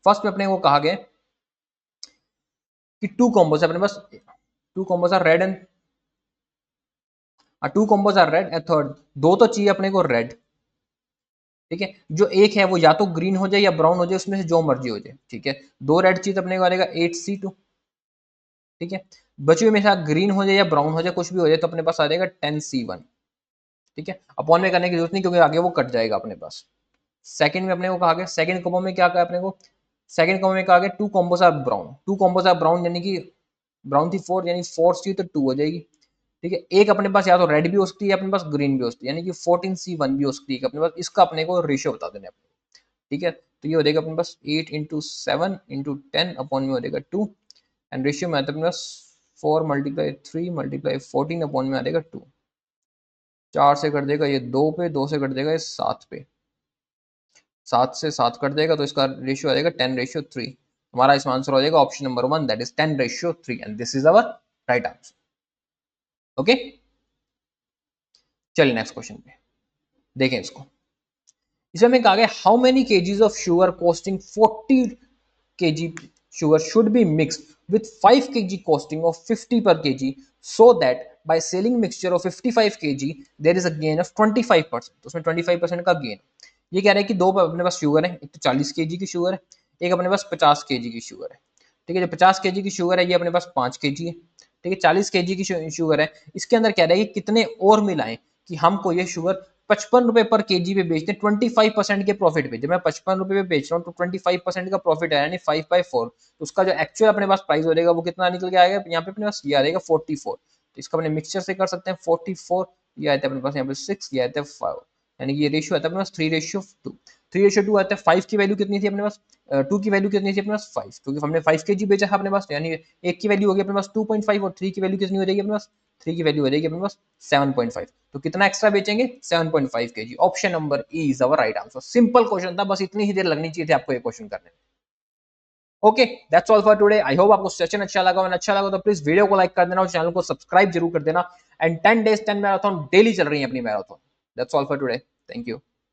फर्स्ट में अपने को कहा गया कि 2 कॉम्बोज अपने पास, 2 combos are red and 2 combos are red and third, दो तो चाहिए अपने को रेड, ठीक है, जो एक है वो या तो ग्रीन हो जाए या ब्राउन हो जाए, उसमें से जो मर्जी हो जाए, ठीक है। दो रेड चाहिए तो अपने को आएगा 8C2, ठीक है। बचे हुए में से ग्रीन हो जाए या ब्राउन हो जाए कुछ भी हो जाए तो अपने पास आ जाएगा 10C1, ठीक है। अपॉन में करने की जरूरत नहीं क्योंकि आगे वो कट जाएगा अपने पास। सेकंड में अपने को कहा गया, सेकंड कॉम्बो में क्या कहा अपने को, सेकंड कॉम्बो में कहा गया 2 combos are brown, 2 combos are brown यानी कि ब्राउन थी 4 यानी 4C तो 2 हो जाएगी, ठीक है। एक अपने पास या तो रेड भी हो सकती है अपने पास ग्रीन भी हो सकती है, यानी कि 14C1 भी हो सकती है अपने पास, इसका अपने को रेशियो बता देना अपने, ठीक है। तो ये हो जाएगा अपने पास 8 × 7 × 10 अपॉन में हो जाएगा 2 एंड रेशियो में आता है अपने पास 4 × 3 × 14 अपॉन में आ जाएगा 2, 4 से कट देगा ये 2 पे, 2 से कट देगा ये 7 पे, 7 से 7 कट देगा तो इसका रेशियो आ जाएगा 10/3। हमारा इसमें आंसर हो जाएगा option number 1 that is 10/3 and this is our right answer. Okay, चलिए नेक्स्ट क्वेश्चन पे देखें इसको। इसमें कहा गया how many kgs of sugar costing 40 kg sugar should be mixed with 5 kg costing of 50 per kg so that by selling mixture of 55 kg there is a gain of 25%, तो उसमें 25% का गेन। ये कह रहे हैं कि दो अपने पास शुगर है, एक तो 40 kg की शुगर है, एक अपने पास 50 kg की शुगर है, ठीक है। जो 50 kg की शुगर है ये अपने पास 5 kg है, ठीक है 40 केजी की शुगर है, इसके अंदर कह रहा है कि कितने और मिलाएं कि हमको ये शुगर 55 रुपए पर केजी पे बेचते हैं 25% के प्रॉफिट पे। जब मैं 55 रुपए पे बेच रहा हूँ तो 25% का प्रॉफिट है यानी 5/4, तो उसका जो एक्चुअल अपने पास प्राइस हो जाएगा वो कितना निकल के आएगा, यहाँ पे अपने पास ये आ जाएगा 44। तो इसका अपने मिक्सचर से कर सकते हैं 44, ये आता है अपने पास यहाँ पे 6, ये आता है 5, यानी कि ये रेशियो आता है अपने पास 3:2। 3:2 आता है। 5 की वैल्यू कितनी थी अपने पास, 2 की वैल्यू कितनी थी अपने पास 5, क्योंकि हमने 5 केजी बेचा है अपने पास, यानी एक की वैल्यू होगी अपने पास 2.5 और 3 की वैल्यू कितनी हो जाएगी अपने पास, 3 की वैल्यू हो जाएगी अपने पास 7.5। तो कितना एक्स्ट्रा बेचेंगे 7.5 KG. Option number E is our right answer. Simple question था, बस इतनी ही देर लगनी चाहिए थी आपको ये क्वेश्चन करने में। Okay that's all for today. I hope आपको सेशन अच्छा लगा, और अच्छा लगा तो प्लीज वीडियो को लाइक कर देना और चैनल को सब्सक्राइब जरूर कर देना। एंड 10 days 10 मैराथन डेली चल रही है अपनी marathon. That's all for today, thank you.